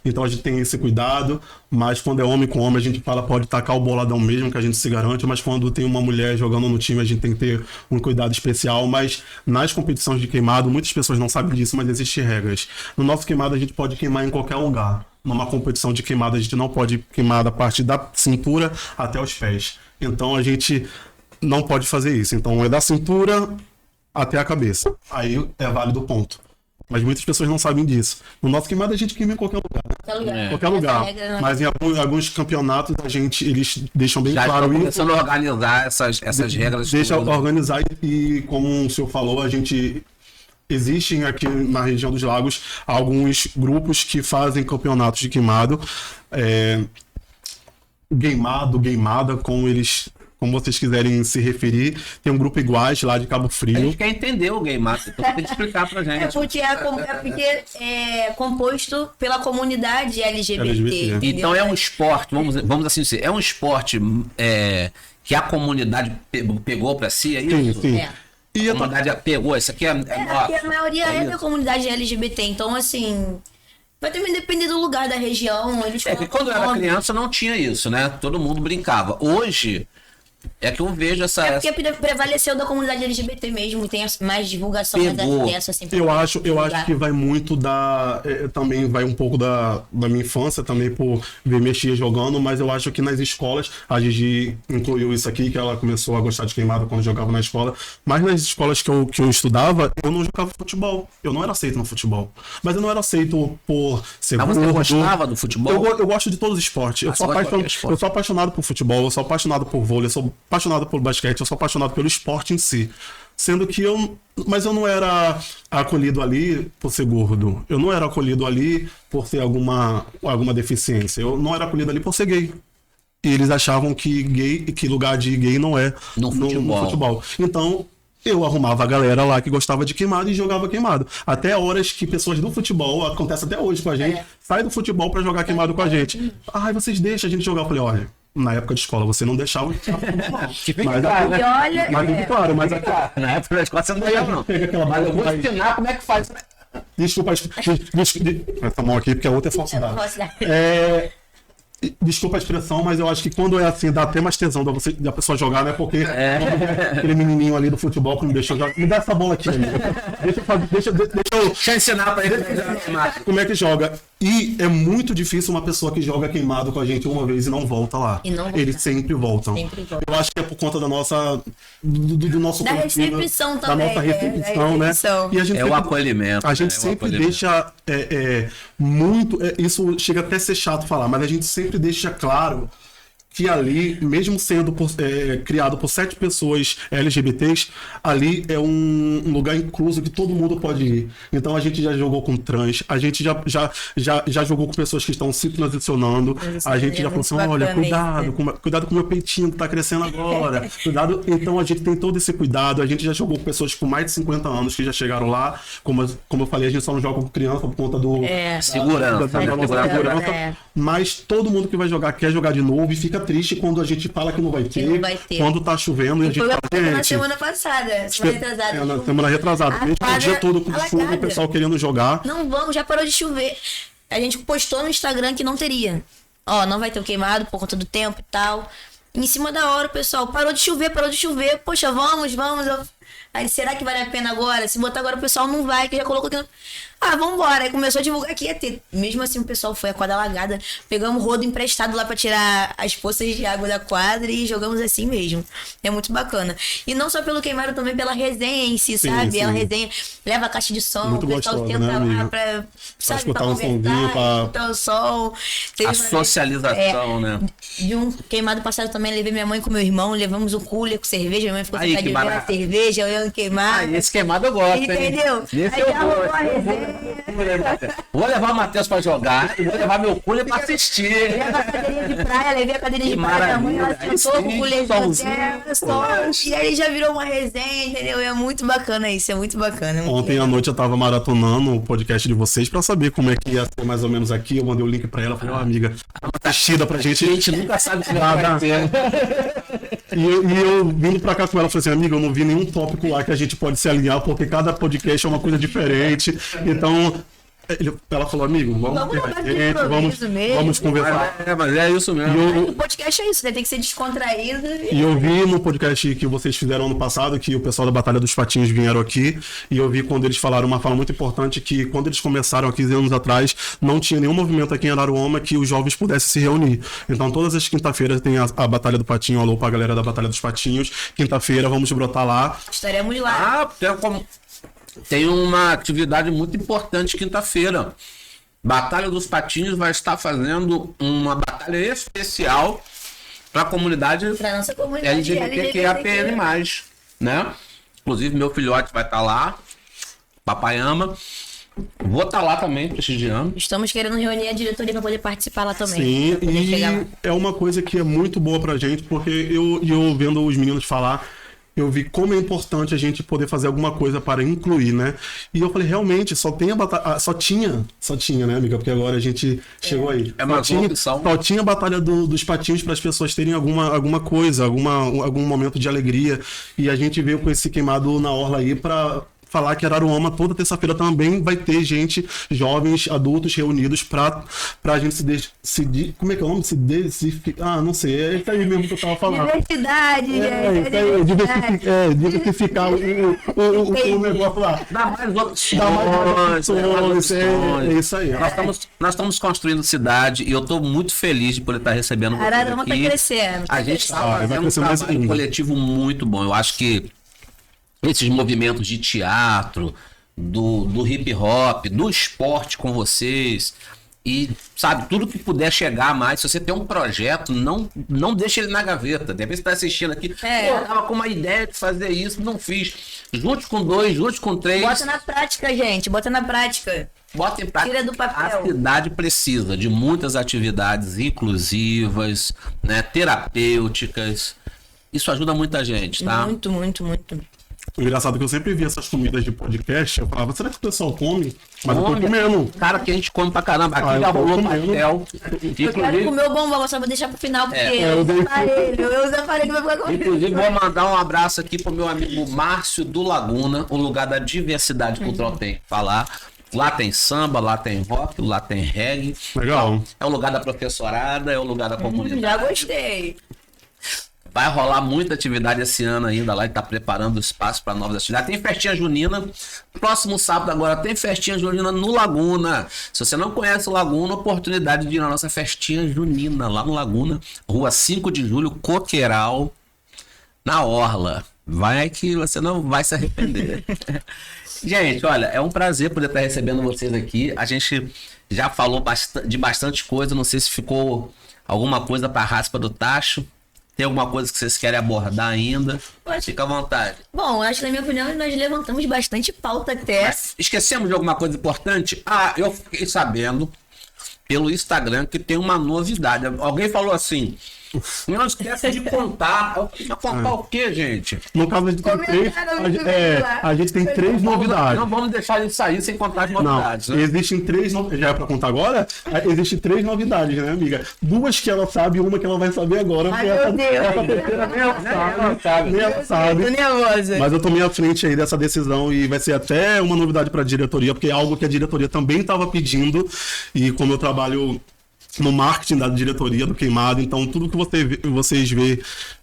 [SPEAKER 3] Então a gente tem esse cuidado, mas quando é homem com homem, a gente fala, pode tacar o boladão mesmo, que a gente se garante, mas quando tem uma mulher jogando no time, a gente tem que ter um cuidado especial. Mas nas competições de Queimado, muitas pessoas não sabem disso, mas existem regras. No nosso Queimado, a gente pode queimar em qualquer lugar. Numa competição de queimada, a gente não pode queimar da parte da cintura até os pés. Então a gente não pode fazer isso. Então é da cintura até a cabeça. Aí é válido o ponto. Mas muitas pessoas não sabem disso. No nosso queimada, a gente queima em qualquer lugar.
[SPEAKER 2] Qualquer lugar.
[SPEAKER 3] Qualquer lugar.
[SPEAKER 2] Essa regra não é-
[SPEAKER 3] Mas em alguns campeonatos, eles deixam bem
[SPEAKER 1] Já
[SPEAKER 3] claro
[SPEAKER 1] estão
[SPEAKER 3] isso.
[SPEAKER 1] começando a organizar essas regras.
[SPEAKER 3] Deixa
[SPEAKER 1] todas.
[SPEAKER 3] organizar e, como o senhor falou, a gente... Existem aqui na região dos lagos alguns grupos que fazem campeonatos de queimado. Queimada, como vocês quiserem se referir. Tem um grupo iguais lá de Cabo
[SPEAKER 1] A
[SPEAKER 3] Frio.
[SPEAKER 1] gente quer entender o game master, então você tem que explicar pra gente.
[SPEAKER 2] Porque é composto pela comunidade LGBT.
[SPEAKER 3] LGBT.
[SPEAKER 2] entendeu?
[SPEAKER 1] Então é um esporte, vamos assim dizer, é um esporte que a comunidade pegou pra si, é isso?
[SPEAKER 3] Sim.
[SPEAKER 2] É.
[SPEAKER 3] E
[SPEAKER 1] A comunidade pegou, isso aqui é
[SPEAKER 2] Porque
[SPEAKER 1] nosso.
[SPEAKER 2] a maioria é da
[SPEAKER 1] isso.
[SPEAKER 2] comunidade LGBT, então assim. Vai também depender do lugar, da região. Eles
[SPEAKER 1] Porque quando eu era
[SPEAKER 2] colocam nome.
[SPEAKER 1] criança não tinha isso, né? Todo mundo brincava. Hoje é que eu vejo essa.
[SPEAKER 2] É porque prevaleceu da comunidade LGBT mesmo, e tem mais divulgação
[SPEAKER 1] Pegou.
[SPEAKER 2] dessa assim.
[SPEAKER 3] Eu acho que vai muito também vai um pouco da minha infância também, por ver minha tia jogando, mas eu acho que nas escolas, a Gigi incluiu isso aqui, que ela começou a gostar de queimada quando jogava na escola, mas nas escolas que eu estudava, eu não jogava futebol, eu não era aceito no futebol, mas eu não era aceito por ser
[SPEAKER 1] Mas você
[SPEAKER 3] gordo.
[SPEAKER 1] gostava do futebol?
[SPEAKER 3] Eu gosto de todos os esportes. Eu
[SPEAKER 1] você gosta de qualquer esporte.
[SPEAKER 3] eu sou apaixonado por futebol, eu sou apaixonado por vôlei, eu sou apaixonado por basquete, eu sou apaixonado pelo esporte em si. Sendo que mas eu não era acolhido ali por ser gordo. Eu não era acolhido ali por ter alguma deficiência. Eu não era acolhido ali por ser gay. E eles achavam que lugar de gay não é
[SPEAKER 1] No futebol.
[SPEAKER 3] Então, eu arrumava a galera lá que gostava de queimado e jogava queimado. Até horas que pessoas do futebol, acontece até hoje com a gente, saem do futebol pra jogar queimado com a gente. Ai, vocês deixam a gente jogar. Eu falei, olha, na época de escola você não deixava. Mas
[SPEAKER 1] claro,
[SPEAKER 2] E olha.
[SPEAKER 3] claro, mas
[SPEAKER 1] Na época da escola você não deixava, não.
[SPEAKER 3] Pega aquela
[SPEAKER 1] Mas eu vou
[SPEAKER 3] bola,
[SPEAKER 1] ensinar como é que faz.
[SPEAKER 3] desculpa essa mão aqui, porque a outra é falsidade.
[SPEAKER 2] Falsidade.
[SPEAKER 3] Desculpa a expressão, mas eu acho que quando é assim, dá até mais tesão da pessoa jogar, né? Porque aquele menininho ali do futebol que me deixou jogar. Me dá essa bola aqui, amigo. Deixa eu
[SPEAKER 1] Deixa eu ensinar pra ele.
[SPEAKER 3] como é que joga. E é muito difícil uma pessoa que joga queimado com a gente uma vez e não volta lá.
[SPEAKER 2] E não volta.
[SPEAKER 3] Eles sempre voltam.
[SPEAKER 2] Sempre volta.
[SPEAKER 3] Eu acho que é por conta da nossa. Do nosso
[SPEAKER 2] Da
[SPEAKER 3] coletivo,
[SPEAKER 2] recepção
[SPEAKER 3] da
[SPEAKER 2] também,
[SPEAKER 3] nossa
[SPEAKER 2] né?
[SPEAKER 3] recepção,
[SPEAKER 2] Da
[SPEAKER 3] né?
[SPEAKER 2] recepção.
[SPEAKER 3] E a gente
[SPEAKER 1] É o
[SPEAKER 3] sempre-
[SPEAKER 1] acolhimento.
[SPEAKER 3] A gente
[SPEAKER 1] né? É o
[SPEAKER 3] sempre
[SPEAKER 1] acolhimento.
[SPEAKER 3] deixa muito. Isso chega até a ser chato falar, mas a gente sempre deixa claro que ali, mesmo sendo criado por 7 pessoas LGBTs, ali é um lugar incluso que todo mundo pode ir. Então a gente já jogou com trans, a gente já jogou com pessoas que estão se transicionando, a gente já falou assim, olha, cuidado com o meu peitinho que tá crescendo agora, cuidado. Então a gente tem todo esse cuidado, a gente já jogou com pessoas com mais de 50 anos que já chegaram lá, como eu falei, a gente só não joga com criança por conta do...
[SPEAKER 1] Segurança.
[SPEAKER 3] Mas todo mundo que vai jogar quer jogar de novo e fica triste quando a gente fala que não vai ter, quando tá chovendo e a gente fala,
[SPEAKER 2] na semana passada,
[SPEAKER 3] semana retrasada, o dia todo com chuva, o pessoal querendo jogar.
[SPEAKER 2] Não vamos, já parou de chover. A gente postou no Instagram que não teria. Não vai ter o queimado por conta do tempo e tal. Em cima da hora, o pessoal, parou de chover. Poxa, vamos. Aí, será que vale a pena agora? Se botar agora, o pessoal não vai, que já colocou aqui. Vambora. Aí começou a divulgar que ia ter. Mesmo assim, o pessoal foi a quadra alagada. Pegamos rodo emprestado lá pra tirar as poças de água da quadra e jogamos assim mesmo. É muito bacana. E não só pelo queimado, também pela resenha em si, sabe? Ela resenha, leva a caixa de som,
[SPEAKER 3] muito
[SPEAKER 2] o pessoal
[SPEAKER 3] gostosa,
[SPEAKER 2] tenta
[SPEAKER 3] né,
[SPEAKER 2] lá pra
[SPEAKER 3] escutar
[SPEAKER 2] pra
[SPEAKER 3] um somzinho,
[SPEAKER 2] escutar o som.
[SPEAKER 1] A socialização, né?
[SPEAKER 2] De um queimado passado também, levei minha mãe com meu irmão, levamos um cooler com cerveja, minha mãe ficou sentada de ver a cerveja, eu queimado.
[SPEAKER 1] Esse queimado eu gosto,
[SPEAKER 2] entendeu?
[SPEAKER 1] Esse
[SPEAKER 2] aí
[SPEAKER 1] eu
[SPEAKER 2] já rolou
[SPEAKER 1] gosto.
[SPEAKER 2] a resenha.
[SPEAKER 1] Vou levar o Matheus pra jogar e vou levar meu cooler pra assistir.
[SPEAKER 2] Leva a cadeirinha de praia, levei a cadeirinha de praia, minha mãe, ela sentou com o cooler de som, e aí já virou uma resenha, entendeu? É muito bacana isso, é muito bacana.
[SPEAKER 3] Ontem à noite eu tava maratonando o podcast de vocês pra saber como é que ia ser mais ou menos aqui, eu mandei o link pra ela, falei, amiga, assistida pra gente.
[SPEAKER 1] A gente nunca sabe como vai ser.
[SPEAKER 3] E eu vindo pra cá com ela, falei assim, amiga, eu não vi nenhum tópico lá que a gente pode se alinhar, porque cada podcast é uma coisa diferente. Então, ela falou, amigo, vamos conversar.
[SPEAKER 1] Mas é isso mesmo.
[SPEAKER 2] O podcast é isso, né? Tem que ser descontraído.
[SPEAKER 3] E eu vi no podcast que vocês fizeram ano passado, que o pessoal da Batalha dos Patinhos vieram aqui, e eu vi quando eles falaram uma fala muito importante, que quando eles começaram há 15 anos atrás, não tinha nenhum movimento aqui em Araruama que os jovens pudessem se reunir. Então todas as quinta-feiras tem a Batalha do Patinho, alô pra galera da Batalha dos Patinhos, quinta-feira vamos brotar lá.
[SPEAKER 2] Estaremos lá.
[SPEAKER 1] Tem uma atividade muito importante quinta-feira. Batalha dos Patinhos vai estar fazendo uma batalha especial para a comunidade,
[SPEAKER 2] nossa comunidade
[SPEAKER 1] LGBTQIAPN+, né? Inclusive meu filhote vai estar lá, papai ama. Vou estar lá também, prestigiando.
[SPEAKER 2] Estamos querendo reunir a diretoria para poder participar lá também.
[SPEAKER 3] Sim, e é uma coisa que é muito boa pra gente, porque eu vendo os meninos falar, eu vi como é importante a gente poder fazer alguma coisa para incluir, né? E eu falei, realmente, só tinha, né, amiga? Porque agora a gente chegou aí. Só tinha a Batalha dos Patinhos para as pessoas terem alguma coisa, algum momento de alegria. E a gente veio com esse queimado na orla aí para falar que Araruama toda terça-feira também vai ter gente, jovens, adultos reunidos pra gente como é que é o nome? Não sei, é isso aí mesmo que eu tava falando.
[SPEAKER 2] Diversidade,
[SPEAKER 3] diversificar o negócio lá.
[SPEAKER 1] Dá mais opções.
[SPEAKER 3] É isso aí.
[SPEAKER 1] Nós estamos construindo cidade e eu tô muito feliz de poder estar recebendo vocês aqui.
[SPEAKER 2] Araruama tá crescendo.
[SPEAKER 1] A gente tá fazendo um trabalho coletivo muito bom. Eu acho que esses movimentos de teatro, do hip hop, do esporte com vocês, e sabe, tudo que puder chegar mais, se você tem um projeto, não deixa ele na gaveta. De repente você tá assistindo aqui, eu tava com uma ideia de fazer isso, não fiz. Junte com 2, junte com 3.
[SPEAKER 2] Bota na prática, gente, bota na prática.
[SPEAKER 1] Bota em prática.
[SPEAKER 2] Tira do papel.
[SPEAKER 1] A cidade precisa de muitas atividades inclusivas, né, terapêuticas. Isso ajuda muita gente, tá?
[SPEAKER 2] Muito, muito, muito.
[SPEAKER 3] O engraçado é que eu sempre vi essas comidas de podcast, eu falava, será que o pessoal come? Mas eu tô comendo.
[SPEAKER 1] Cara, que a gente come pra caramba. Aqui já rolou pastel.
[SPEAKER 2] Eu quero comer o bombom, só vou deixar pro final, porque eu uso aparelho vai ficar comendo.
[SPEAKER 1] Inclusive, vou mandar um abraço aqui pro meu amigo Márcio do Laguna, o lugar da diversidade cultural tem que falar. Lá tem samba, lá tem rock, lá tem reggae.
[SPEAKER 3] Legal.
[SPEAKER 1] É o lugar da professorada, é o lugar da comunidade.
[SPEAKER 2] Já gostei.
[SPEAKER 1] Vai rolar muita atividade esse ano ainda lá, e tá preparando o espaço para novas atividades. Tem festinha junina. Próximo sábado agora tem festinha junina no Laguna. Se você não conhece o Laguna, oportunidade de ir na nossa festinha junina lá no Laguna. Rua 5 de Julho, Coqueiral, na Orla. Vai que você não vai se arrepender. Gente, olha, é um prazer poder estar recebendo vocês aqui. A gente já falou de bastante coisa. Não sei se ficou alguma coisa para raspa do tacho. Tem alguma coisa que vocês querem abordar ainda? Fica à vontade.
[SPEAKER 2] Bom, acho que na minha opinião nós levantamos bastante pauta até.
[SPEAKER 1] Mas esquecemos de alguma coisa importante? Eu fiquei sabendo pelo Instagram que tem uma novidade. Alguém falou assim: não esquece de contar. Eu falei, contar o quê, gente?
[SPEAKER 3] No caso, a gente tem três. A gente tem três novidades.
[SPEAKER 1] Não vamos deixar ele sair sem contar as novidades.
[SPEAKER 3] Não, existem três. Já é pra contar agora? Existem três novidades, né, amiga? Duas que ela sabe e uma que ela vai saber agora.
[SPEAKER 2] Ai, meu Deus.
[SPEAKER 3] Essa terceira nem ela sabe. Nem ela sabe.
[SPEAKER 2] Tô nervosa.
[SPEAKER 3] Mas eu tomei à frente aí dessa decisão e vai ser até uma novidade pra diretoria, porque é algo que a diretoria também estava pedindo. E como eu trabalho no marketing da diretoria do Queimado, então tudo que vocês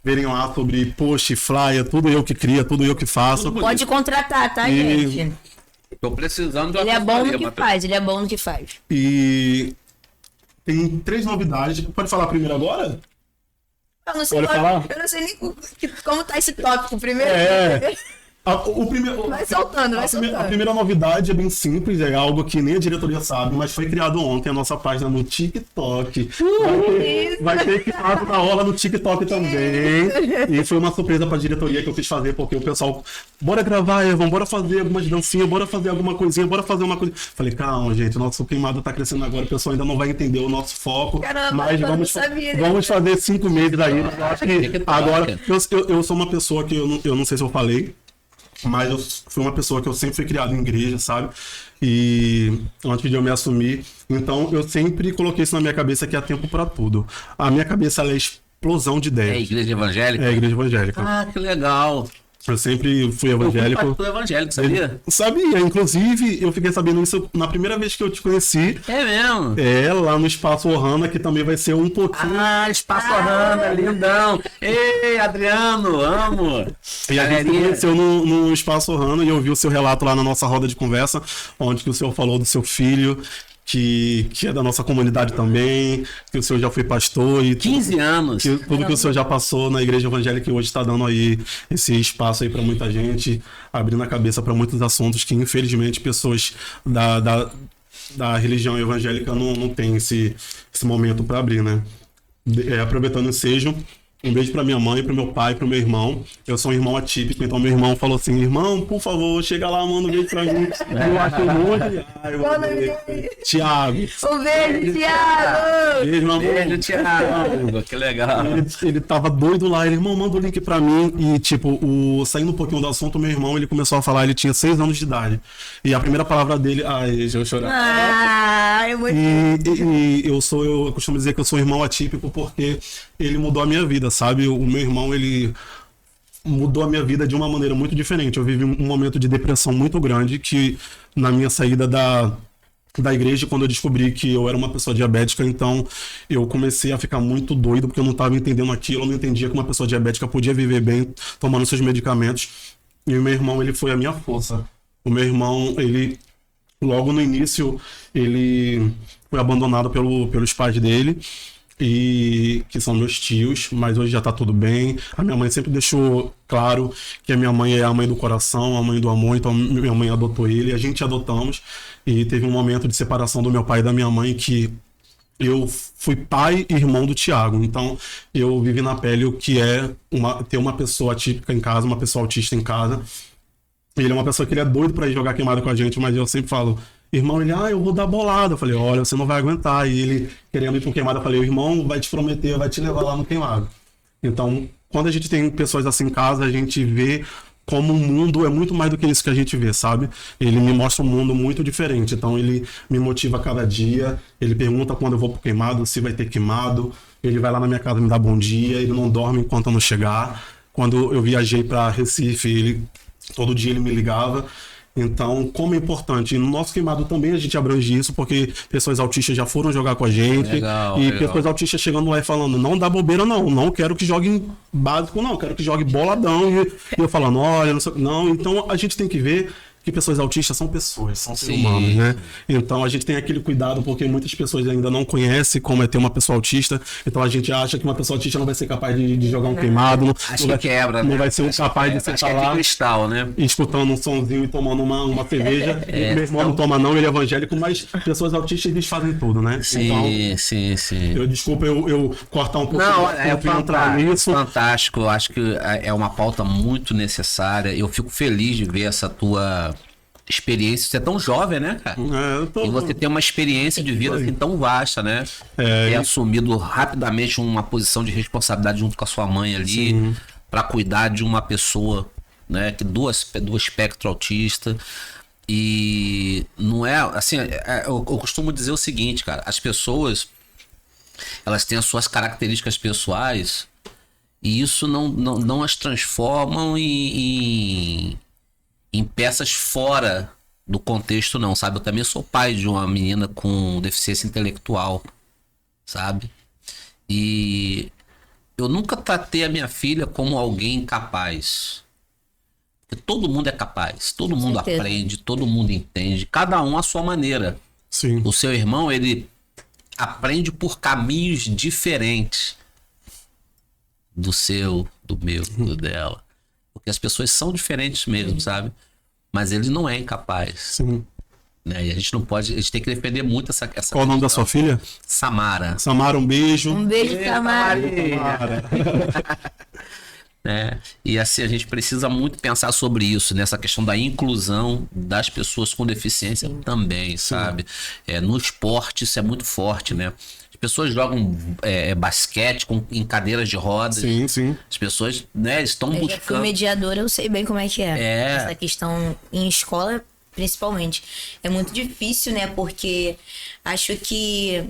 [SPEAKER 3] verem lá sobre post, flyer, tudo eu que crio, tudo eu que faço.
[SPEAKER 2] Pode contratar, tá, gente?
[SPEAKER 1] Tô precisando de uma
[SPEAKER 2] Ele é bom no
[SPEAKER 1] assessoria,
[SPEAKER 2] que faz,
[SPEAKER 3] E tem três novidades. Pode falar primeiro agora?
[SPEAKER 2] Eu não sei,
[SPEAKER 3] Pode falar?
[SPEAKER 2] eu não sei nem como tá esse tópico primeiro.
[SPEAKER 3] O primeiro,
[SPEAKER 2] Vai soltando,
[SPEAKER 3] a primeira novidade é bem simples, é algo que nem a diretoria sabe, mas foi criado ontem a nossa página no TikTok. Vai ter queimado na hora no TikTok também. E foi uma surpresa pra diretoria que eu quis fazer, porque o pessoal, bora gravar, Evan, bora fazer algumas dancinhas, bora fazer alguma coisinha, bora fazer uma coisa. Falei, calma, gente, o nosso queimado tá crescendo agora, o pessoal ainda não vai entender o nosso foco.
[SPEAKER 2] Caramba,
[SPEAKER 3] mas vamos fazer 5 meses aí. Eu acho que agora, eu sou uma pessoa que eu não sei se eu falei, mas eu fui uma pessoa que eu sempre fui criado em igreja, sabe? E antes de eu me assumir, então eu sempre coloquei isso na minha cabeça que há tempo pra tudo. A minha cabeça ela é explosão de ideias.
[SPEAKER 1] É igreja evangélica?
[SPEAKER 3] É a igreja evangélica.
[SPEAKER 1] Ah, que legal.
[SPEAKER 3] Eu sempre fui evangélico.
[SPEAKER 1] Eu fui evangélico, sabia?
[SPEAKER 3] Sabia, inclusive eu fiquei sabendo isso na primeira vez que eu te conheci.
[SPEAKER 1] É mesmo?
[SPEAKER 3] Lá no Espaço Ohana, que também vai ser um pouquinho.
[SPEAKER 1] Espaço Ohana, lindão. Ei, Adriano, amo.
[SPEAKER 3] E a gente se conheceu no Espaço Ohana e eu vi o seu relato lá na nossa roda de conversa, onde que o senhor falou do seu filho, que é da nossa comunidade também, que o senhor já foi pastor e
[SPEAKER 1] 15 anos.
[SPEAKER 3] Tudo que o senhor já passou na igreja evangélica e hoje está dando aí esse espaço aí para muita gente, abrindo a cabeça para muitos assuntos que infelizmente pessoas da religião evangélica não tem esse momento para abrir, né? Aproveitando o ensejo, um beijo pra minha mãe, pro meu pai, pro meu irmão. Eu sou um irmão atípico, então meu irmão falou assim: irmão, por favor, chega lá, manda um beijo pra mim. Eu achei muito. Tiago.
[SPEAKER 2] Um beijo, Thiago!
[SPEAKER 3] Beijo, meu amor.
[SPEAKER 1] Beijo, Thiago. Que legal.
[SPEAKER 3] Ele tava doido lá, ele, irmão, manda o link pra mim. E, tipo, saindo um pouquinho do assunto, meu irmão, ele começou a falar, ele tinha 6 anos de idade. E a primeira palavra dele. Ai, deixa eu chorar.
[SPEAKER 2] É muito...
[SPEAKER 3] E eu costumo dizer que eu sou um irmão atípico porque ele mudou a minha vida, sabe? O meu irmão, ele mudou a minha vida de uma maneira muito diferente. Eu vivi um momento de depressão muito grande que na minha saída da igreja, quando eu descobri que eu era uma pessoa diabética, então eu comecei a ficar muito doido porque eu não estava entendendo aquilo, eu não entendia que uma pessoa diabética podia viver bem tomando seus medicamentos. E o meu irmão, ele foi a minha força. O meu irmão, ele logo no início, ele foi abandonado pelos pais dele, e que são meus tios, mas hoje já tá tudo bem. A minha mãe sempre deixou claro que a minha mãe é a mãe do coração, a mãe do amor, então minha mãe adotou ele, a gente adotamos, e teve um momento de separação do meu pai e da minha mãe que eu fui pai e irmão do Thiago, então eu vivi na pele o que é ter uma pessoa atípica em casa, uma pessoa autista em casa. Ele é uma pessoa que ele é doido pra ir jogar queimado com a gente, mas eu sempre falo: irmão, ele, eu vou dar bolada. Eu falei, olha, você não vai aguentar. E ele, querendo ir pro queimado, eu falei, o irmão vai te prometer, vai te levar lá no queimado. Então, quando a gente tem pessoas assim em casa, a gente vê como o mundo é muito mais do que isso que a gente vê, sabe? Ele me mostra um mundo muito diferente. Então, ele me motiva a cada dia. Ele pergunta quando eu vou pro queimado, se vai ter queimado. Ele vai lá na minha casa me dar bom dia. Ele não dorme enquanto eu não chegar. Quando eu viajei para Recife, todo dia ele me ligava. Então, como é importante, no nosso queimado também a gente abrange isso, porque pessoas autistas já foram jogar com a gente.
[SPEAKER 1] Legal.
[SPEAKER 3] Pessoas autistas chegando lá e falando, não dá bobeira não quero que jogue básico não, quero que jogue boladão. E eu falando, olha, não sei, não. Então a gente tem que ver Porque pessoas autistas são pessoas, são seres
[SPEAKER 1] Sim.
[SPEAKER 3] humanos, né? Então a gente tem aquele cuidado porque muitas pessoas ainda não conhecem como é ter uma pessoa autista. Então a gente acha que uma pessoa autista não vai ser capaz de jogar um queimado,
[SPEAKER 1] Acho que quebra,
[SPEAKER 3] não
[SPEAKER 1] né?
[SPEAKER 3] vai ser
[SPEAKER 1] Acho
[SPEAKER 3] capaz de
[SPEAKER 1] acho
[SPEAKER 3] sentar
[SPEAKER 1] que é de
[SPEAKER 3] lá
[SPEAKER 1] cristal, né?
[SPEAKER 3] escutando um sonzinho e tomando uma cerveja. Meu irmão não toma não, ele é evangélico, mas pessoas autistas eles fazem tudo, né?
[SPEAKER 1] Sim, sim, sim.
[SPEAKER 3] Desculpa eu cortar um pouco.
[SPEAKER 1] Não,
[SPEAKER 3] eu queria entrar nisso.
[SPEAKER 1] fantástico. Eu acho que é uma pauta muito necessária. Eu fico feliz de ver essa tua experiência. Você é tão jovem, né, cara? E você tem uma experiência de vida assim tão vasta, né? Ter assumido rapidamente uma posição de responsabilidade junto com a sua mãe ali, para cuidar de uma pessoa, né, que do espectro autista. E não é assim, eu costumo dizer o seguinte, cara, as pessoas elas têm as suas características pessoais e isso não as transformam em peças fora do contexto, não, sabe? Eu também sou pai de uma menina com deficiência intelectual, sabe? E eu nunca tratei a minha filha como alguém incapaz. Porque todo mundo é capaz, todo mundo aprende, todo mundo entende, cada um à sua maneira.
[SPEAKER 3] Sim.
[SPEAKER 1] O seu irmão, ele aprende por caminhos diferentes do seu, do meu, do dela. Porque as pessoas são diferentes mesmo, sabe? Mas ele não é incapaz.
[SPEAKER 3] Sim.
[SPEAKER 1] Né? E a gente não pode, a gente tem que defender muito essa
[SPEAKER 3] Qual o nome da sua filha?
[SPEAKER 1] Samara.
[SPEAKER 3] Samara, um beijo.
[SPEAKER 2] Um beijo pra Mari.
[SPEAKER 1] Né? E assim, a gente precisa muito pensar sobre isso, nessa questão da inclusão das pessoas com deficiência também, sabe? No esporte isso é muito forte, né? As pessoas jogam basquete em cadeiras de rodas.
[SPEAKER 3] Sim, sim.
[SPEAKER 1] As pessoas, né, estão
[SPEAKER 2] Eu já fui
[SPEAKER 1] buscando...
[SPEAKER 2] mediadora, eu sei bem como é que é. Essa questão em escola, principalmente. É muito difícil, né? Porque acho que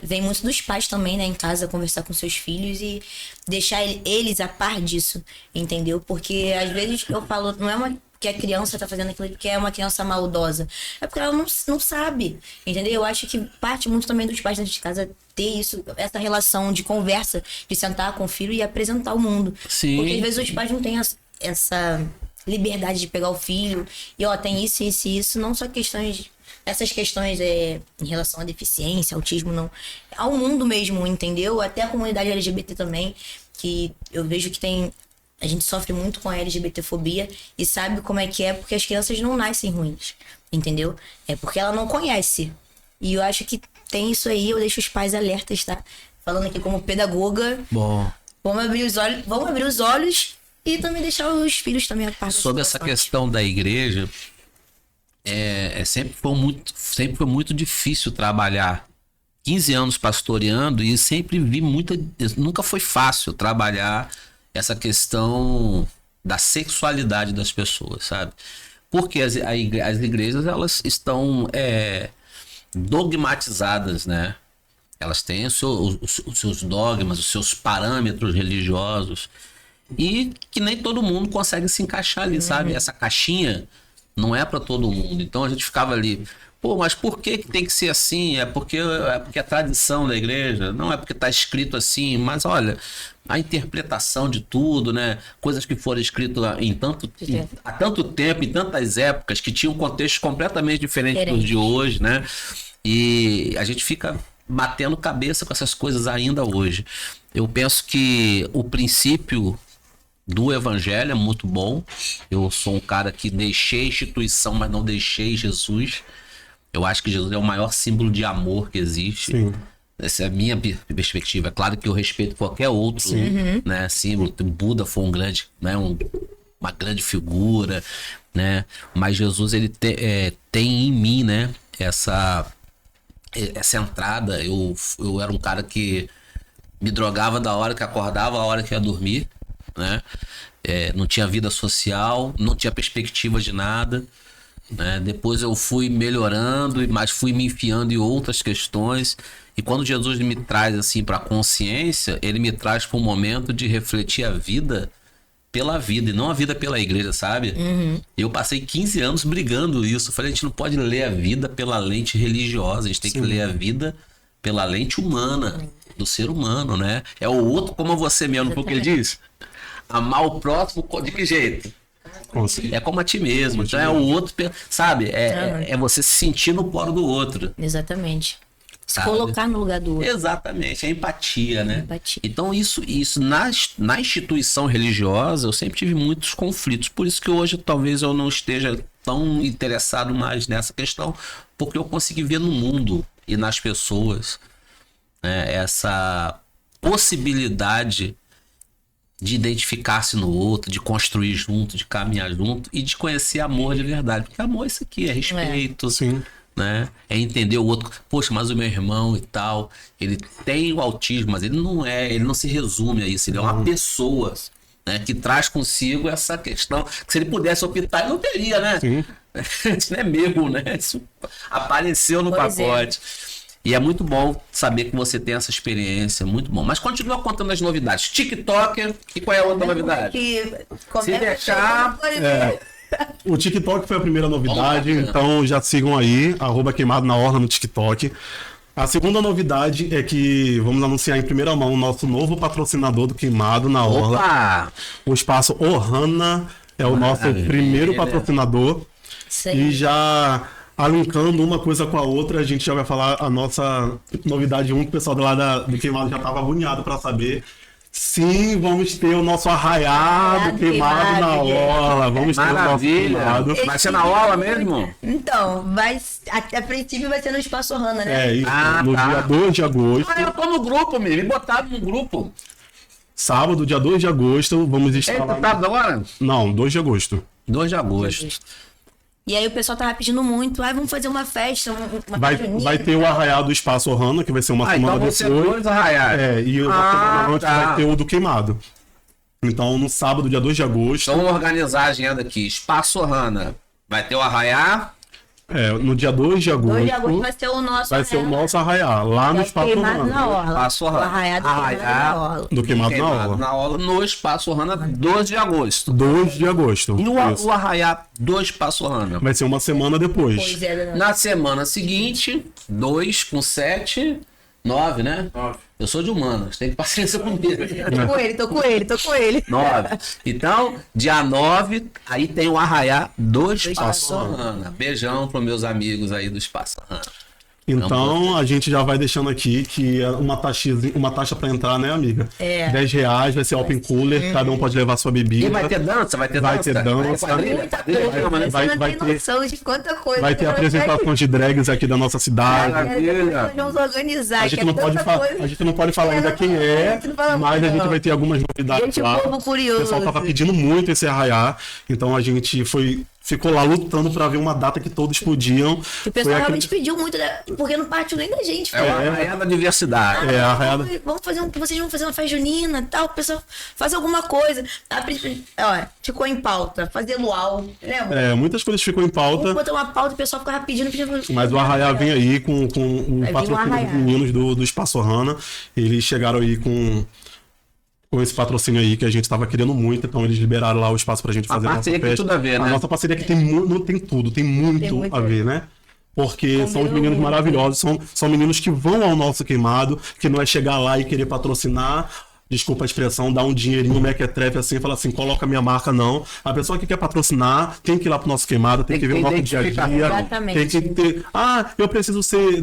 [SPEAKER 2] vem muito dos pais também, né? Em casa, conversar com seus filhos e deixar eles a par disso, entendeu? Porque às vezes eu falo, não é uma que a criança tá fazendo aquilo porque é uma criança maldosa. É porque ela não sabe, entendeu? Eu acho que parte muito também dos pais dentro de casa ter isso, essa relação de conversa, de sentar com o filho e apresentar o mundo.
[SPEAKER 1] Sim.
[SPEAKER 2] Porque às vezes os pais não têm essa liberdade de pegar o filho e, ó, tem isso, isso e isso, não só questões... Essas questões em relação à deficiência, autismo, não. Ao mundo mesmo, entendeu? Até a comunidade LGBT também, que eu vejo que tem... A gente sofre muito com a LGBTfobia e sabe como é que é, porque as crianças não nascem ruins, entendeu? É porque ela não conhece. E eu acho que tem isso aí, eu deixo os pais alertas, tá? Falando aqui como pedagoga.
[SPEAKER 1] Bom,
[SPEAKER 2] Vamos abrir os olhos e também deixar os filhos também a par.
[SPEAKER 1] sobre essa questão da igreja, sempre foi muito difícil trabalhar. 15 anos pastoreando e sempre vi nunca foi fácil trabalhar essa questão da sexualidade das pessoas, sabe? Porque as igrejas, elas estão dogmatizadas, né? Elas têm os seus dogmas, os seus parâmetros religiosos e que nem todo mundo consegue se encaixar ali, sabe? Essa caixinha não é para todo mundo. Então a gente ficava ali, pô, mas por que tem que ser assim? É porque é tradição da igreja? Não é porque está escrito assim, mas olha, a interpretação de tudo, né? Coisas que foram escritas há tanto tempo, em tantas épocas, que tinham um contexto completamente diferente dos de hoje, né? E a gente fica batendo cabeça com essas coisas ainda hoje. Eu penso que o princípio do evangelho é muito bom. Eu sou um cara que deixei a instituição, mas não deixei Jesus. Eu acho que Jesus é o maior símbolo de amor que existe.
[SPEAKER 3] Sim.
[SPEAKER 1] Essa é a minha perspectiva. É claro que eu respeito qualquer outro, né, símbolo. O Buda foi um grande, né, uma grande figura, né? Mas Jesus, ele tem em mim, né, essa entrada. Eu era um cara que me drogava da hora que acordava, a hora que ia dormir, né? Não tinha vida social, não tinha perspectiva de nada, né? Depois eu fui melhorando, mas fui me enfiando em outras questões. E quando Jesus me traz assim para a consciência, ele me traz para um momento de refletir a vida pela vida e não a vida pela igreja, sabe? Eu passei 15 anos brigando isso. Eu falei, a gente não pode ler a vida pela lente religiosa, a gente tem que ler a vida pela lente humana, do ser humano, né? É o outro como você mesmo, porque ele diz, amar o próximo de que jeito? É como a ti mesmo. Então é o outro, sabe? É você se sentir no polo do outro.
[SPEAKER 2] Exatamente. Se
[SPEAKER 1] Sabe?
[SPEAKER 2] colocar no lugar do outro.
[SPEAKER 1] Exatamente, é empatia, né?
[SPEAKER 2] Empatia.
[SPEAKER 1] Então isso na instituição religiosa eu sempre tive muitos conflitos. Por isso que hoje talvez eu não esteja tão interessado mais nessa questão, porque eu consegui ver no mundo e nas pessoas, né, essa possibilidade de identificar-se no outro, de construir junto, de caminhar junto e de conhecer amor de verdade. Porque amor é isso aqui, é respeito,
[SPEAKER 3] Sim.
[SPEAKER 1] né? É entender o outro. Poxa, mas o meu irmão e tal, ele tem o autismo, mas ele não se resume a isso. Ele é uma pessoa, né, que traz consigo essa questão. Que se ele pudesse optar, ele não teria, né?
[SPEAKER 3] Sim.
[SPEAKER 1] Isso não é meu, né? Isso apareceu no
[SPEAKER 2] Pois é.
[SPEAKER 1] pacote. E é muito bom saber que você tem essa experiência, muito bom. Mas continua contando as novidades. TikToker, e qual é a outra novidade?
[SPEAKER 2] Se
[SPEAKER 1] deixar,
[SPEAKER 3] O TikTok foi a primeira novidade,
[SPEAKER 1] Vamos lá.
[SPEAKER 3] então já sigam aí, @queimado na orla no TikTok. A segunda novidade é que vamos anunciar em primeira mão o nosso novo patrocinador do Queimado na Orla.
[SPEAKER 1] Opa!
[SPEAKER 3] O espaço Ohana é o nosso
[SPEAKER 1] Maravilha.
[SPEAKER 3] primeiro patrocinador.
[SPEAKER 2] Isso aí.
[SPEAKER 3] E já alinkando uma coisa com a outra, a gente já vai falar a nossa novidade 1, que o pessoal lá do Queimado já estava agoniado para saber. Sim, vamos ter o nosso arraiado Queimado na Orla. Vamos ter o nosso
[SPEAKER 1] Maravilha!
[SPEAKER 3] Queimado.
[SPEAKER 1] Vai ser na aula mesmo?
[SPEAKER 2] Então, a princípio vai ser no Espaço Hanna, né?
[SPEAKER 3] É, isso,
[SPEAKER 1] Ah,
[SPEAKER 3] no
[SPEAKER 1] tá.
[SPEAKER 3] dia 2 de agosto.
[SPEAKER 1] Ah, eu tô no grupo, me botaram no grupo.
[SPEAKER 3] Sábado, dia 2 de agosto, vamos estar
[SPEAKER 1] Eita,
[SPEAKER 3] lá.
[SPEAKER 1] tá agora?
[SPEAKER 3] Não, 2 de agosto.
[SPEAKER 1] 2 de agosto.
[SPEAKER 2] E aí o pessoal tava pedindo muito, vamos fazer uma festa, uma
[SPEAKER 3] Vai
[SPEAKER 2] festa
[SPEAKER 3] ter o arraiado do Espaço Ohana, que vai ser uma
[SPEAKER 1] Ah,
[SPEAKER 3] semana
[SPEAKER 1] então vão ser
[SPEAKER 3] depois.
[SPEAKER 1] dois arraiais.
[SPEAKER 3] É, e uma semana antes
[SPEAKER 1] tá.
[SPEAKER 3] vai ter o do Queimado. Então, no sábado, dia 2 de agosto,
[SPEAKER 1] Então vamos organizar a agenda aqui. Espaço Hanna. Vai ter o arraiá.
[SPEAKER 3] no dia 2 de
[SPEAKER 2] 2 de agosto
[SPEAKER 3] agosto,
[SPEAKER 2] vai ser o nosso
[SPEAKER 3] vai ser o nosso arraiá, lá no Espaço
[SPEAKER 2] Queimado na
[SPEAKER 3] Ohana.
[SPEAKER 2] Orla.
[SPEAKER 1] Espaço
[SPEAKER 2] O
[SPEAKER 1] Hanna.
[SPEAKER 2] arraiado Queimado na Orla.
[SPEAKER 3] Do Queimado na Orla.
[SPEAKER 1] Na aula no Espaço Hanna, 12 de agosto.
[SPEAKER 3] 2 de agosto.
[SPEAKER 1] E
[SPEAKER 3] Isso.
[SPEAKER 1] o arraiá do Espaço Hanna.
[SPEAKER 3] Vai ser uma semana depois.
[SPEAKER 2] Pois é, dona.
[SPEAKER 1] Na semana seguinte, 2 com 7, 9, né?
[SPEAKER 4] 9.
[SPEAKER 1] Eu sou de humanas, tem paciência comigo.
[SPEAKER 2] Tô com ele.
[SPEAKER 1] 9. Então, dia 9, aí tem o arraiá do Espaço
[SPEAKER 2] Espaço
[SPEAKER 1] Hanna. Beijão pros meus amigos aí do Espaço Hanna.
[SPEAKER 3] Então, a gente já vai deixando aqui que é uma taxa pra entrar, né, amiga?
[SPEAKER 2] É.
[SPEAKER 3] R$10, vai ser open cooler, cada um pode levar sua bebida.
[SPEAKER 1] E vai ter dança? Vai ter
[SPEAKER 3] Vai
[SPEAKER 1] dança?
[SPEAKER 3] ter dança.
[SPEAKER 1] Quadrilha?
[SPEAKER 2] Muita
[SPEAKER 1] Quadrilha,
[SPEAKER 2] coisa.
[SPEAKER 1] chama, né?
[SPEAKER 3] vai-
[SPEAKER 2] Você não
[SPEAKER 3] vai
[SPEAKER 2] tem
[SPEAKER 3] ter-
[SPEAKER 2] noção de quanta coisa.
[SPEAKER 3] Vai ter apresentações de drags aqui da nossa cidade.
[SPEAKER 2] Nós vamos organizar.
[SPEAKER 3] A gente, não pode a gente não pode falar ainda quem é,
[SPEAKER 2] gente não fala
[SPEAKER 3] mas a
[SPEAKER 2] muito,
[SPEAKER 3] gente
[SPEAKER 2] não.
[SPEAKER 3] vai ter algumas novidades
[SPEAKER 2] Gente, o
[SPEAKER 3] lá.
[SPEAKER 2] povo curioso.
[SPEAKER 3] O pessoal tava pedindo muito esse arraiá, então a gente ficou lá lutando pra ver uma data que todos podiam.
[SPEAKER 2] O
[SPEAKER 3] Foi
[SPEAKER 2] pessoal
[SPEAKER 3] aquele-
[SPEAKER 2] realmente pediu muito, porque não partiu nem da gente.
[SPEAKER 1] É o arraiá da diversidade.
[SPEAKER 3] É, a arraiada.
[SPEAKER 2] Vamos fazer vocês vão fazer uma festa junina e tal, o pessoal faz alguma coisa. Ó, ficou em pauta, fazer luau, lembra?
[SPEAKER 3] É, muitas coisas ficam em pauta,
[SPEAKER 2] Vamos botar uma pauta e o pessoal ficava pedindo.
[SPEAKER 3] mas o arraiá vem aí com o
[SPEAKER 2] Vai vir um
[SPEAKER 3] patrocínio dos
[SPEAKER 2] arraiá.
[SPEAKER 3] meninos do Espaço Hanna. Eles chegaram aí com esse patrocínio aí que a gente tava querendo muito, então eles liberaram lá o espaço pra gente
[SPEAKER 1] A
[SPEAKER 3] fazer a nossa
[SPEAKER 1] parceria tem
[SPEAKER 3] festa.
[SPEAKER 1] tudo a ver, né?
[SPEAKER 3] A nossa parceria que tem tudo, tem muito
[SPEAKER 2] muito
[SPEAKER 3] a ver, né? Porque são os
[SPEAKER 2] Combinou
[SPEAKER 3] meninos
[SPEAKER 2] muito.
[SPEAKER 3] maravilhosos, são meninos que vão ao nosso queimado, que não é chegar lá e querer patrocinar, desculpa a expressão, dar um dinheirinho mequetrefe assim e falar assim, coloca minha marca, não. A pessoa que quer patrocinar tem que ir lá pro nosso queimado, tem que ver o nosso dia a dia.
[SPEAKER 2] Exatamente.
[SPEAKER 3] Tem que ter, eu preciso ser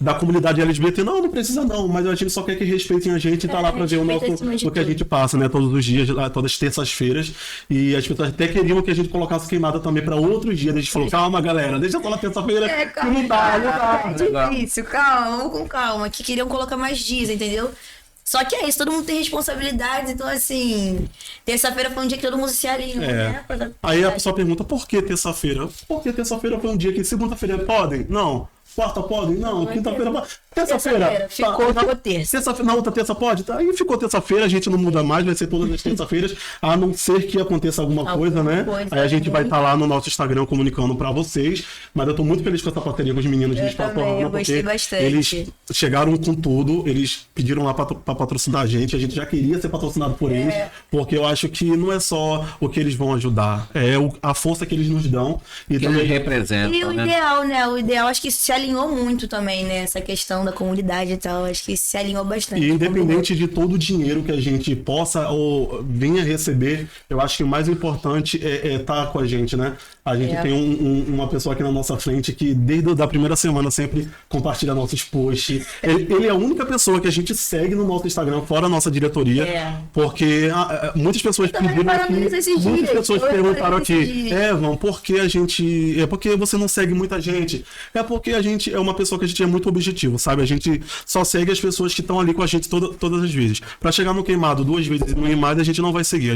[SPEAKER 3] da comunidade LGBT. Não precisa não, mas a gente só quer que respeitem a gente e tá lá pra ver o
[SPEAKER 2] respeita acima de
[SPEAKER 3] que a
[SPEAKER 2] tudo.
[SPEAKER 3] gente passa, né, todos os dias, lá, todas as terças-feiras. E as pessoas até queriam que a gente colocasse queimada também pra outros dias. A gente falou, calma, galera, deixa só na terça-feira, que não dá.
[SPEAKER 2] É difícil, calma, vamos com calma. Que queriam colocar mais dias, entendeu? Só que é isso, todo mundo tem responsabilidades, então assim, terça-feira foi um dia que todo mundo se alinhou, né?
[SPEAKER 3] Aí a pessoa pergunta, por que terça-feira? Porque terça-feira foi um dia que segunda-feira podem? Não. Quarta podem? Não. Quinta-feira pode? Terça-feira.
[SPEAKER 2] Ficou terça.
[SPEAKER 3] Terça-feira, na outra terça pode? Tá, aí ficou terça-feira, a gente não muda mais, vai ser todas as terças-feiras, a não ser que aconteça alguma coisa, né? Aí a gente vai estar lá no nosso Instagram comunicando pra vocês, mas eu tô muito feliz com essa parceria com os meninos de Espaço
[SPEAKER 2] também,
[SPEAKER 3] Hanna,
[SPEAKER 2] eu gostei
[SPEAKER 3] porque
[SPEAKER 2] bastante.
[SPEAKER 3] eles chegaram com tudo, eles pediram lá pra patrocinar a gente já queria ser patrocinado por eles, porque eu acho que não é só o que eles vão ajudar, é a força que eles nos dão e
[SPEAKER 1] Que
[SPEAKER 3] também
[SPEAKER 1] eles representam,
[SPEAKER 2] E o
[SPEAKER 1] né?
[SPEAKER 2] ideal, né? O ideal, acho que se alinhar alinhou muito também, né? Essa questão da comunidade e tal. Acho que se alinhou bastante.
[SPEAKER 3] E independente de todo o dinheiro que a gente possa ou venha receber, eu acho que o mais importante é estar com a gente, né? A gente tem uma pessoa aqui na nossa frente que desde a primeira semana sempre compartilha nossos posts. Ele é a única pessoa que a gente segue no nosso Instagram, fora a nossa diretoria, porque muitas pessoas pediram aqui, muitas pessoas perguntaram aqui, Evan, por que a gente... É porque você não segue muita gente? É porque a gente é uma pessoa que a gente é muito objetivo, sabe? A gente só segue as pessoas que estão ali com a gente todas as vezes. Pra chegar no queimado 2 vezes e no queimado, a gente não vai seguir.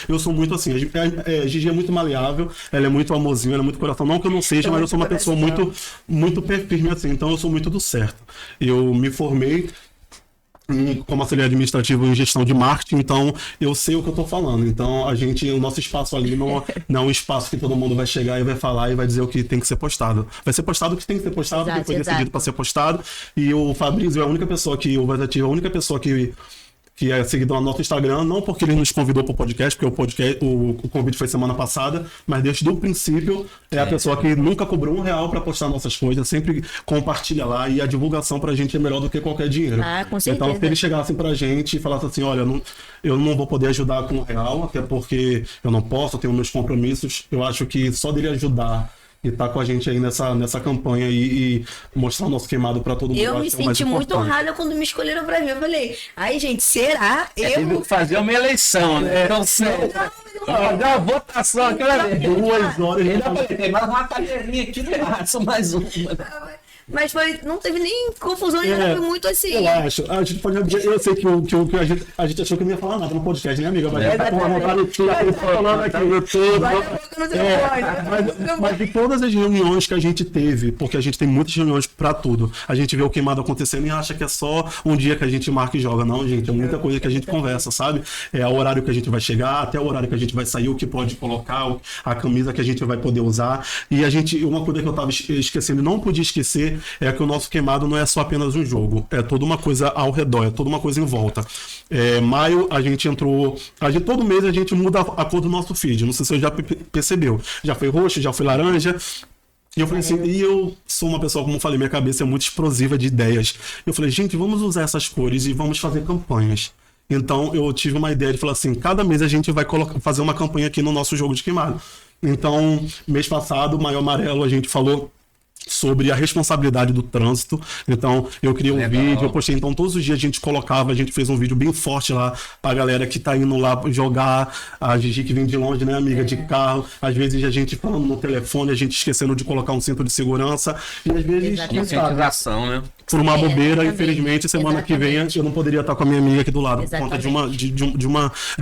[SPEAKER 3] Eu sou muito assim, a Gigi é muito maleável, ela é muito amorzinho, ela é muito coração. Não que eu não seja, mas eu sou uma pessoa muito firme assim, então eu sou muito do certo. Eu me formei como auxiliar administrativo em gestão de marketing, então eu sei o que eu tô falando. Então o nosso espaço ali não é um espaço que todo mundo vai chegar e vai falar e vai dizer o que tem que ser postado. Vai ser postado o que tem que ser postado, que foi decidido para ser postado. E o Fabrício é a única pessoa que, o Vasativo é a única pessoa que é seguidor no nosso Instagram, não porque ele nos convidou para o podcast, porque o convite foi semana passada, mas desde o princípio é a pessoa que nunca cobrou R$1 para postar nossas coisas, sempre compartilha lá, e a divulgação pra gente é melhor do que qualquer dinheiro.
[SPEAKER 2] Com certeza.
[SPEAKER 3] Então, se eles chegassem pra gente e falassem assim, olha, eu não vou poder ajudar com R$1, até porque eu não posso, eu tenho meus compromissos, eu acho que só dele ajudar e tá com a gente aí nessa campanha e mostrar o nosso queimado pra todo mundo.
[SPEAKER 2] Eu me senti muito honrada quando me escolheram pra mim. Eu falei, ai gente, será?
[SPEAKER 1] Teve que fazer uma eleição, né? Então, deu uma votação aquela vez.
[SPEAKER 3] 2 horas.
[SPEAKER 1] Tem mais uma cadeirinha aqui do lado, mais uma.
[SPEAKER 2] Mas não teve nem confusão, foi muito assim.
[SPEAKER 3] Eu acho. A gente pode dizer, eu sei que a gente achou que não ia falar nada no podcast, né, amiga? Mas tá com uma vontade de falando aqui mas de todas as reuniões que a gente teve, porque a gente tem muitas reuniões pra tudo, a gente vê o queimado acontecendo e acha que é só um dia que a gente marca e joga. Não, gente, é muita coisa que a gente conversa, sabe? É o horário que a gente vai chegar, até o horário que a gente vai sair, o que pode colocar, a camisa que a gente vai poder usar. E uma coisa que eu tava esquecendo e não podia esquecer é que o nosso queimado não é só apenas um jogo, é toda uma coisa ao redor, é toda uma coisa em volta. Maio a gente entrou, todo mês a gente muda a cor do nosso feed, não sei se você já percebeu, já foi roxo, já foi laranja. E eu falei assim, e eu sou uma pessoa, como eu falei, minha cabeça é muito explosiva de ideias. Eu falei, gente, vamos usar essas cores e vamos fazer campanhas. Então eu tive uma ideia de falar assim, cada mês a gente vai fazer uma campanha aqui no nosso jogo de queimado. Então, mês passado, Maio Amarelo, a gente falou sobre a responsabilidade do trânsito. Então, eu criei um vídeo, eu postei. Então, todos os dias a gente fez um vídeo bem forte lá pra galera que tá indo lá jogar. A Gigi que vem de longe, né, amiga, de carro. Às vezes a gente falando no telefone, a gente esquecendo de colocar um cinto de segurança. E às vezes,
[SPEAKER 1] conscientização, né?
[SPEAKER 3] Por uma bobeira, infelizmente, semana que vem eu não poderia estar com a minha amiga aqui do lado, por conta de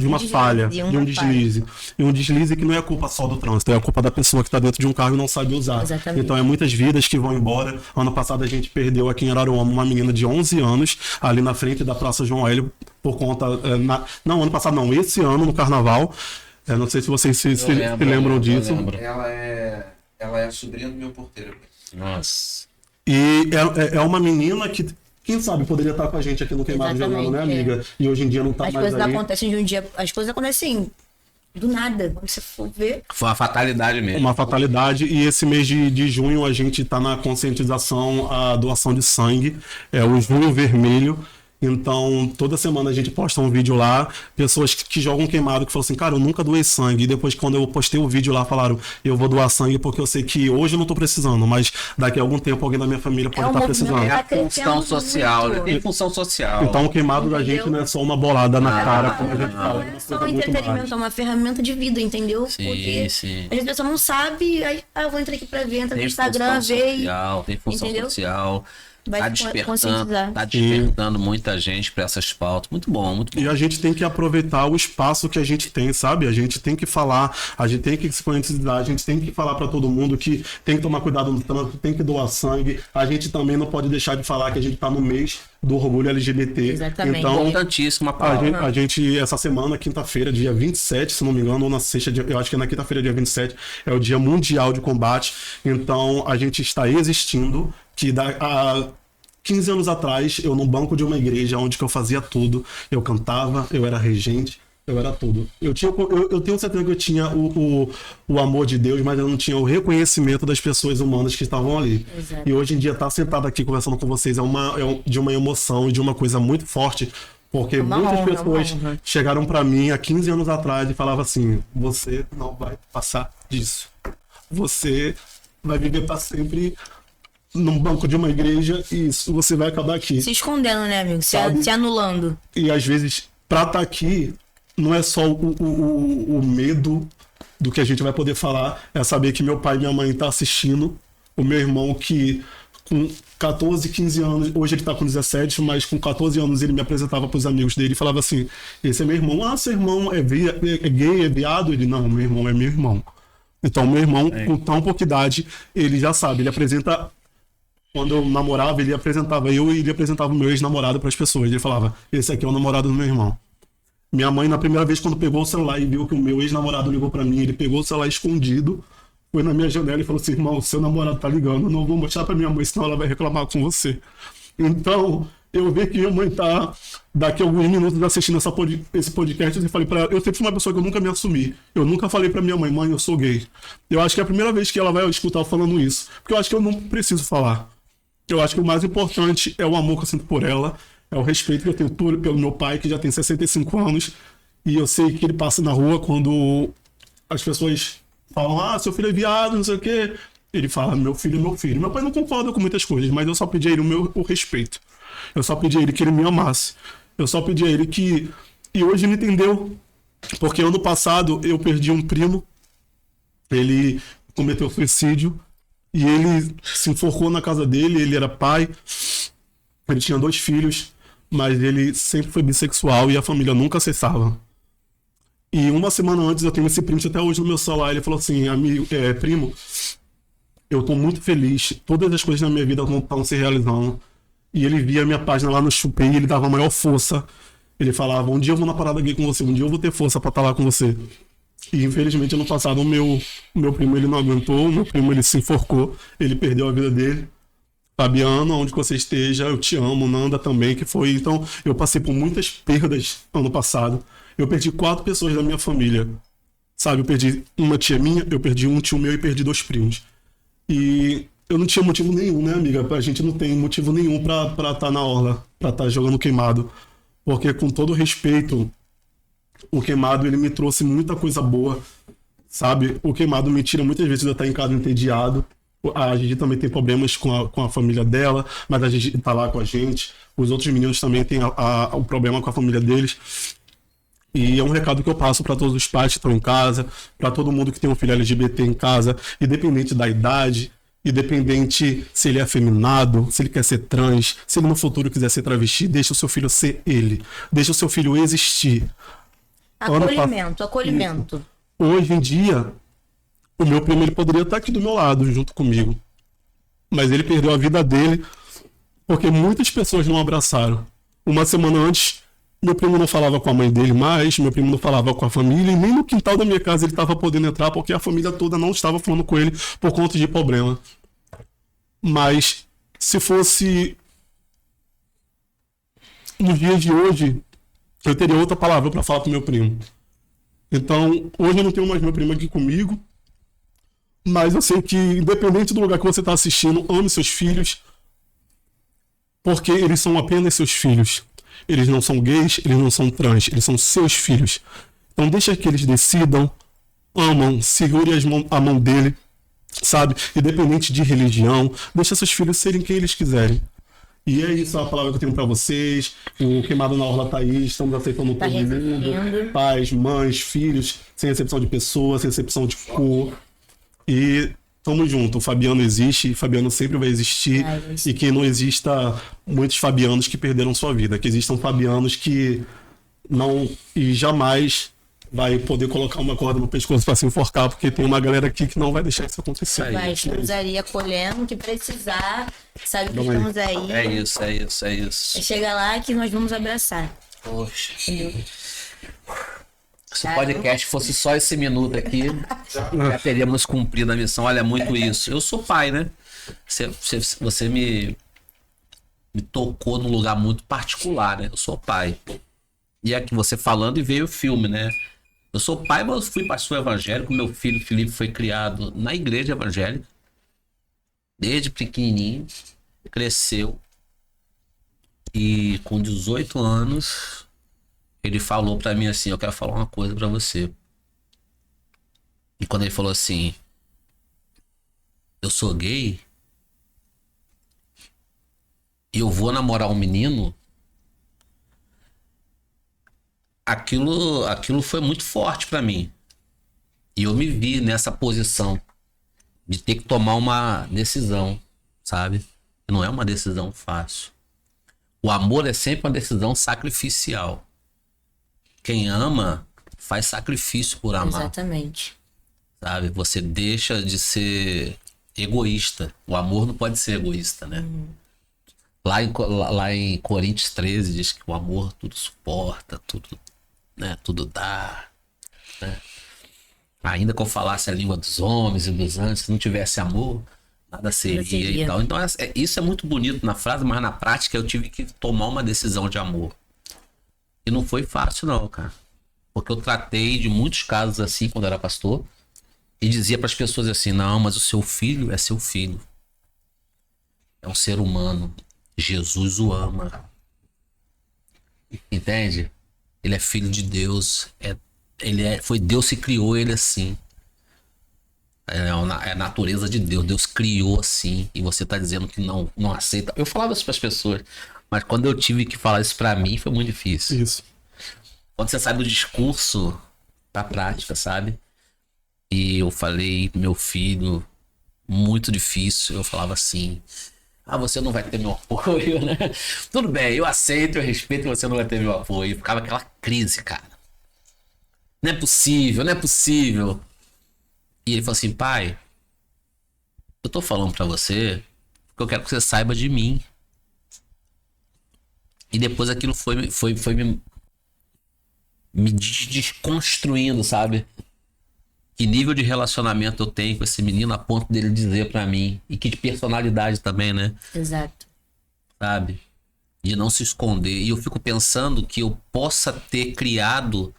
[SPEAKER 3] uma falha, de um deslize. E um deslize que não é culpa só do trânsito, é a culpa da pessoa que está dentro de um carro e não sabe usar.
[SPEAKER 2] Exatamente.
[SPEAKER 3] Então é muitas vidas que vão embora. Ano passado a gente perdeu aqui em Araruama uma menina de 11 anos, ali na frente da Praça João Hélio, por conta... Não, ano passado não, esse ano no Carnaval. Não sei se vocês se lembram disso.
[SPEAKER 4] Ela é a sobrinha do meu porteiro.
[SPEAKER 1] Nossa.
[SPEAKER 3] E é uma menina que, quem sabe, poderia estar com a gente aqui no Queimado jogando, né, amiga? E hoje em dia não tá mais aí.
[SPEAKER 2] As coisas acontecem de um dia... As coisas acontecem do nada, quando você for ver.
[SPEAKER 1] Foi uma fatalidade mesmo.
[SPEAKER 3] Uma fatalidade. E esse mês de junho a gente tá na conscientização, a doação de sangue. É o Junho Vermelho. Então, toda semana a gente posta um vídeo lá, pessoas que jogam queimado, que falam assim, cara, eu nunca doei sangue. E depois, quando eu postei o vídeo lá, falaram, eu vou doar sangue porque eu sei que hoje eu não tô precisando, mas daqui a algum tempo alguém da minha família pode estar precisando.
[SPEAKER 1] É a função social, né? Tem função social.
[SPEAKER 3] Então, o queimado da gente não é só uma bolada na cara, como a gente fala.
[SPEAKER 2] Não é só um entretenimento, é uma ferramenta de vida, entendeu?
[SPEAKER 1] Sim,
[SPEAKER 2] porque
[SPEAKER 1] sim.
[SPEAKER 2] a pessoa não sabe, aí eu vou entrar aqui pra ver, entra no Instagram, ver.
[SPEAKER 1] Tem função social.
[SPEAKER 2] Tá
[SPEAKER 3] despertando
[SPEAKER 1] muita gente para essas pautas. Muito bom, muito bom.
[SPEAKER 3] E a gente tem que aproveitar o espaço que a gente tem, sabe? A gente tem que falar, a gente tem que se conscientizar, a gente tem que falar para todo mundo que tem que tomar cuidado no trânsito, tem que doar sangue. A gente também não pode deixar de falar que a gente tá no mês do orgulho LGBT.
[SPEAKER 2] Exatamente.
[SPEAKER 3] Então,
[SPEAKER 1] importantíssima palavra.
[SPEAKER 3] A gente, essa semana, quinta-feira, dia 27, se não me engano, ou na sexta, eu acho que é na quinta-feira, dia 27, é o Dia Mundial de Combate. Então, a gente está existindo, que há 15 anos atrás, eu no banco de uma igreja onde que eu fazia tudo, eu cantava, eu era regente, Eu era tudo. Eu tenho certeza que eu tinha o amor de Deus, mas eu não tinha o reconhecimento das pessoas humanas que estavam ali.
[SPEAKER 2] Exato.
[SPEAKER 3] E hoje em dia, estar sentado aqui conversando com vocês de uma emoção e de uma coisa muito forte, porque
[SPEAKER 2] Uma
[SPEAKER 3] muitas
[SPEAKER 2] honra,
[SPEAKER 3] pessoas
[SPEAKER 2] uma honra.
[SPEAKER 3] chegaram para mim há 15 anos atrás e falavam assim: você não vai passar disso. Você vai viver para sempre num banco de uma igreja e isso, você vai acabar aqui.
[SPEAKER 2] Se escondendo, né, amigo?
[SPEAKER 3] Sabe?
[SPEAKER 2] Se anulando.
[SPEAKER 3] E às vezes, pra estar aqui, não é só o medo do que a gente vai poder falar, é saber que meu pai e minha mãe estão assistindo, o meu irmão que com 14, 15 anos, hoje ele tá com 17, mas com 14 anos ele me apresentava pros amigos dele e falava assim: esse é meu irmão. Ah, seu irmão é gay, é viado? Ele: não, meu irmão é meu irmão. Então, meu irmão, com tão pouca idade, ele já sabe, ele apresenta. Quando eu namorava, ele apresentava eu e ele apresentava o meu ex-namorado para as pessoas. Ele falava: esse aqui é o namorado do meu irmão. Minha mãe, na primeira vez, quando pegou o celular e viu que o meu ex-namorado ligou para mim, ele pegou o celular escondido, foi na minha janela e falou assim: irmão, seu namorado tá ligando, eu não vou mostrar para minha mãe, senão ela vai reclamar com você. Então, eu vi que minha mãe tá daqui a alguns minutos assistindo esse podcast e falei para ela: eu sempre fui uma pessoa que eu nunca me assumi. Eu nunca falei para minha mãe: mãe, eu sou gay. Eu acho que é a primeira vez que ela vai escutar eu falando isso, porque eu acho que eu não preciso falar. Eu acho que o mais importante é o amor que eu sinto por ela, é o respeito que eu tenho pelo meu pai, que já tem 65 anos, e eu sei que ele passa na rua quando as pessoas falam: ah, seu filho é viado, não sei o quê. Ele fala: meu filho é meu filho. Meu pai não concorda com muitas coisas, mas eu só pedi a ele o respeito. Eu só pedi a ele que ele me amasse. Eu só pedi a ele que... E hoje ele entendeu, porque ano passado eu perdi um primo, ele cometeu suicídio, e ele se enforcou na casa dele. Ele era pai, ele tinha 2 filhos, mas ele sempre foi bissexual e a família nunca acessava. E uma semana antes eu tenho esse print até hoje no meu celular. Ele falou assim: amigo, primo, eu tô muito feliz, todas as coisas na minha vida estão se realizando. E ele via a minha página lá no Chupei e ele dava a maior força. Ele falava: um dia eu vou na parada gay com você, um dia eu vou ter força pra estar lá com você. E infelizmente ano passado o meu primo ele não aguentou, o meu primo ele se enforcou, ele perdeu a vida dele. Fabiano, onde você esteja, eu te amo. Nanda também, que foi... Então, eu passei por muitas perdas ano passado. Eu perdi 4 pessoas da minha família. Sabe, eu perdi uma tia minha, eu perdi um tio meu e perdi 2 primos. E eu não tinha motivo nenhum, né, amiga? A gente não tem motivo nenhum pra estar na orla, pra estar jogando queimado. Porque, com todo respeito, o queimado, ele me trouxe muita coisa boa, sabe? O queimado me tira muitas vezes de eu estar em casa entediado. A Gigi também tem problemas com a família dela, mas a Gigi tá lá com a gente. Os outros meninos também têm o problema com a família deles. E é um recado que eu passo para todos os pais que estão em casa, para todo mundo que tem um filho LGBT em casa, independente da idade, independente se ele é afeminado, se ele quer ser trans, se ele no futuro quiser ser travesti, deixa o seu filho ser ele. Deixa o seu filho existir.
[SPEAKER 2] Acolhimento.
[SPEAKER 3] Hoje em dia, o meu primo ele poderia estar aqui do meu lado, junto comigo. Mas ele perdeu a vida dele porque muitas pessoas não abraçaram. Uma semana antes, meu primo não falava com a mãe dele mais, meu primo não falava com a família, e nem no quintal da minha casa ele estava podendo entrar porque a família toda não estava falando com ele por conta de problema. Mas se fosse nos dias de hoje, eu teria outra palavra para falar com meu primo. Então, hoje eu não tenho mais meu primo aqui comigo, mas eu sei que, independente do lugar que você está assistindo, ame seus filhos, porque eles são apenas seus filhos. Eles não são gays, eles não são trans, eles são seus filhos. Então deixa que eles decidam, amam, segure a mão dele, sabe? Independente de religião, deixa seus filhos serem quem eles quiserem. E é isso a palavra que eu tenho pra vocês. O Queimado na Orla tá aí, estamos aceitando todo mundo. Pais, mães, filhos, sem exceção de pessoa, sem exceção de cor. E tamo junto. O Fabiano existe, e Fabiano sempre vai existir. E que não exista muitos Fabianos que perderam sua vida. Que existam Fabianos que não e jamais vai poder colocar uma corda no pescoço para se enforcar, porque tem uma galera aqui que não vai deixar isso acontecer.
[SPEAKER 2] Estamos ali acolhendo, que precisar, sabe que estamos aí.
[SPEAKER 1] É isso.
[SPEAKER 2] Chega lá que nós vamos abraçar.
[SPEAKER 1] Poxa. Se o podcast fosse só esse minuto aqui, já teríamos cumprido a missão. Olha, muito isso. Eu sou pai, né? Você me tocou num lugar muito particular, né? Eu sou pai. E aqui você falando e veio o filme, né? Eu sou pai, mas eu fui pastor evangélico. Meu filho Felipe foi criado na igreja evangélica. Desde pequenininho. Cresceu. E com 18 anos, ele falou pra mim assim, eu quero falar uma coisa pra você. E quando ele falou assim, eu sou gay e eu vou namorar um menino, aquilo foi muito forte pra mim. E eu me vi nessa posição de ter que tomar uma decisão, sabe? Não é uma decisão fácil. O amor é sempre uma decisão sacrificial. Quem ama faz sacrifício por amar.
[SPEAKER 2] Exatamente.
[SPEAKER 1] Sabe? Você deixa de ser egoísta. O amor não pode ser egoísta, né? Lá em Coríntios 13 diz que o amor tudo suporta, tudo, né? Tudo dá. Né? Ainda que eu falasse a língua dos homens e dos anjos, se não tivesse amor, nada seria e tal. Então isso é muito bonito na frase, mas na prática eu tive que tomar uma decisão de amor. E não foi fácil não, cara. Porque eu tratei de muitos casos assim quando eu era pastor e dizia para as pessoas assim, não, mas o seu filho é seu filho. É um ser humano. Jesus o ama. Entende? Ele é filho de Deus. Foi Deus que criou ele assim. É a natureza de Deus. Deus criou assim. E você tá dizendo que não aceita. Eu falava isso para as pessoas. Mas quando eu tive que falar isso para mim, foi muito difícil.
[SPEAKER 3] Isso.
[SPEAKER 1] Quando você sai do discurso pra prática, sabe? E eu falei, meu filho, muito difícil. Eu falava assim, você não vai ter meu apoio, né? Tudo bem, eu aceito, eu respeito, você não vai ter meu apoio. Ficava aquela crise, cara. Não é possível, não é possível. E ele falou assim, pai, eu tô falando pra você porque eu quero que você saiba de mim. E depois aquilo foi me desconstruindo, sabe? Que nível de relacionamento eu tenho com esse menino a ponto dele dizer pra mim. E que de personalidade também, né?
[SPEAKER 2] Exato.
[SPEAKER 1] Sabe? De não se esconder. E eu fico pensando que eu possa ter criado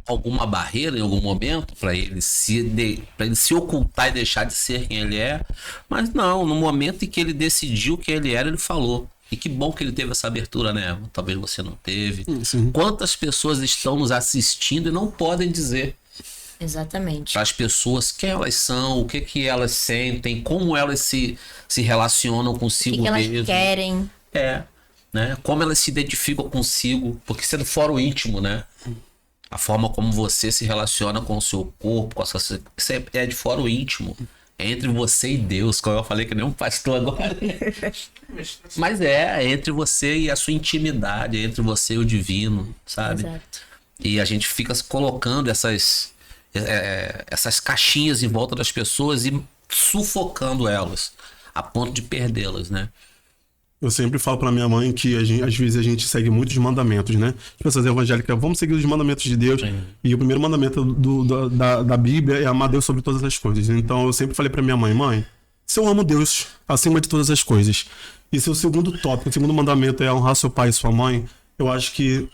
[SPEAKER 1] alguma barreira em algum momento pra ele se ocultar e deixar de ser quem ele é. Mas não, no momento em que ele decidiu quem ele era, ele falou. E que bom que ele teve essa abertura, né? Talvez você não teve.
[SPEAKER 3] Sim.
[SPEAKER 1] Quantas pessoas estão nos assistindo e não podem dizer
[SPEAKER 2] Exatamente.
[SPEAKER 1] para as pessoas quem elas são, o que elas sentem, como elas se relacionam
[SPEAKER 2] O
[SPEAKER 1] consigo
[SPEAKER 2] que elas
[SPEAKER 1] mesmo.
[SPEAKER 2] querem.
[SPEAKER 1] Né? Como elas se identificam consigo, porque isso é do fórum íntimo, né? A forma como você se relaciona com o seu corpo, com a sua... Isso é de fórum íntimo. É entre você e Deus, como eu falei que nem um pastor agora. Mas é entre você e a sua intimidade, é entre você e o divino, sabe?
[SPEAKER 2] Exato.
[SPEAKER 1] E a gente fica colocando essas caixinhas em volta das pessoas e sufocando elas, a ponto de perdê-las, né?
[SPEAKER 3] Eu sempre falo pra minha mãe que às vezes a gente segue muitos mandamentos, né? As pessoas evangélicas, vamos seguir os mandamentos de Deus. E o primeiro mandamento da Bíblia é amar Deus sobre todas as coisas. Então eu sempre falei pra minha mãe, se eu amo Deus acima de todas as coisas, e se o segundo tópico, o segundo mandamento é honrar seu pai e sua mãe, eu acho que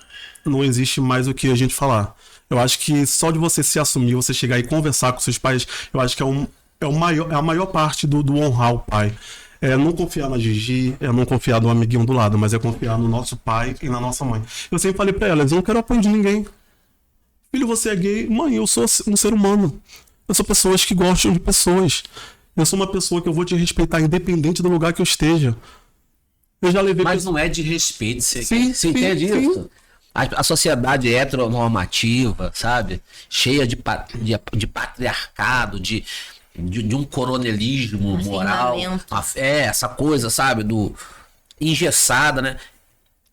[SPEAKER 3] não existe mais o que a gente falar. Eu acho que só de você se assumir, você chegar e conversar com seus pais, eu acho que é a maior parte do honrar o pai. É não confiar na Gigi, é não confiar no amiguinho do lado, mas é confiar no nosso pai e na nossa mãe. Eu sempre falei pra elas, eu não quero apoio de ninguém. Filho, você é gay? Mãe, eu sou um ser humano. Eu sou pessoas que gostam de pessoas. Eu sou uma pessoa que eu vou te respeitar independente do lugar que eu esteja. Eu já levei...
[SPEAKER 1] Mas não é de respeito. Você entende
[SPEAKER 3] sim.
[SPEAKER 1] isso? A sociedade heteronormativa, sabe? Cheia de patriarcado, de um coronelismo moral. Essa coisa, sabe? Engessada, né?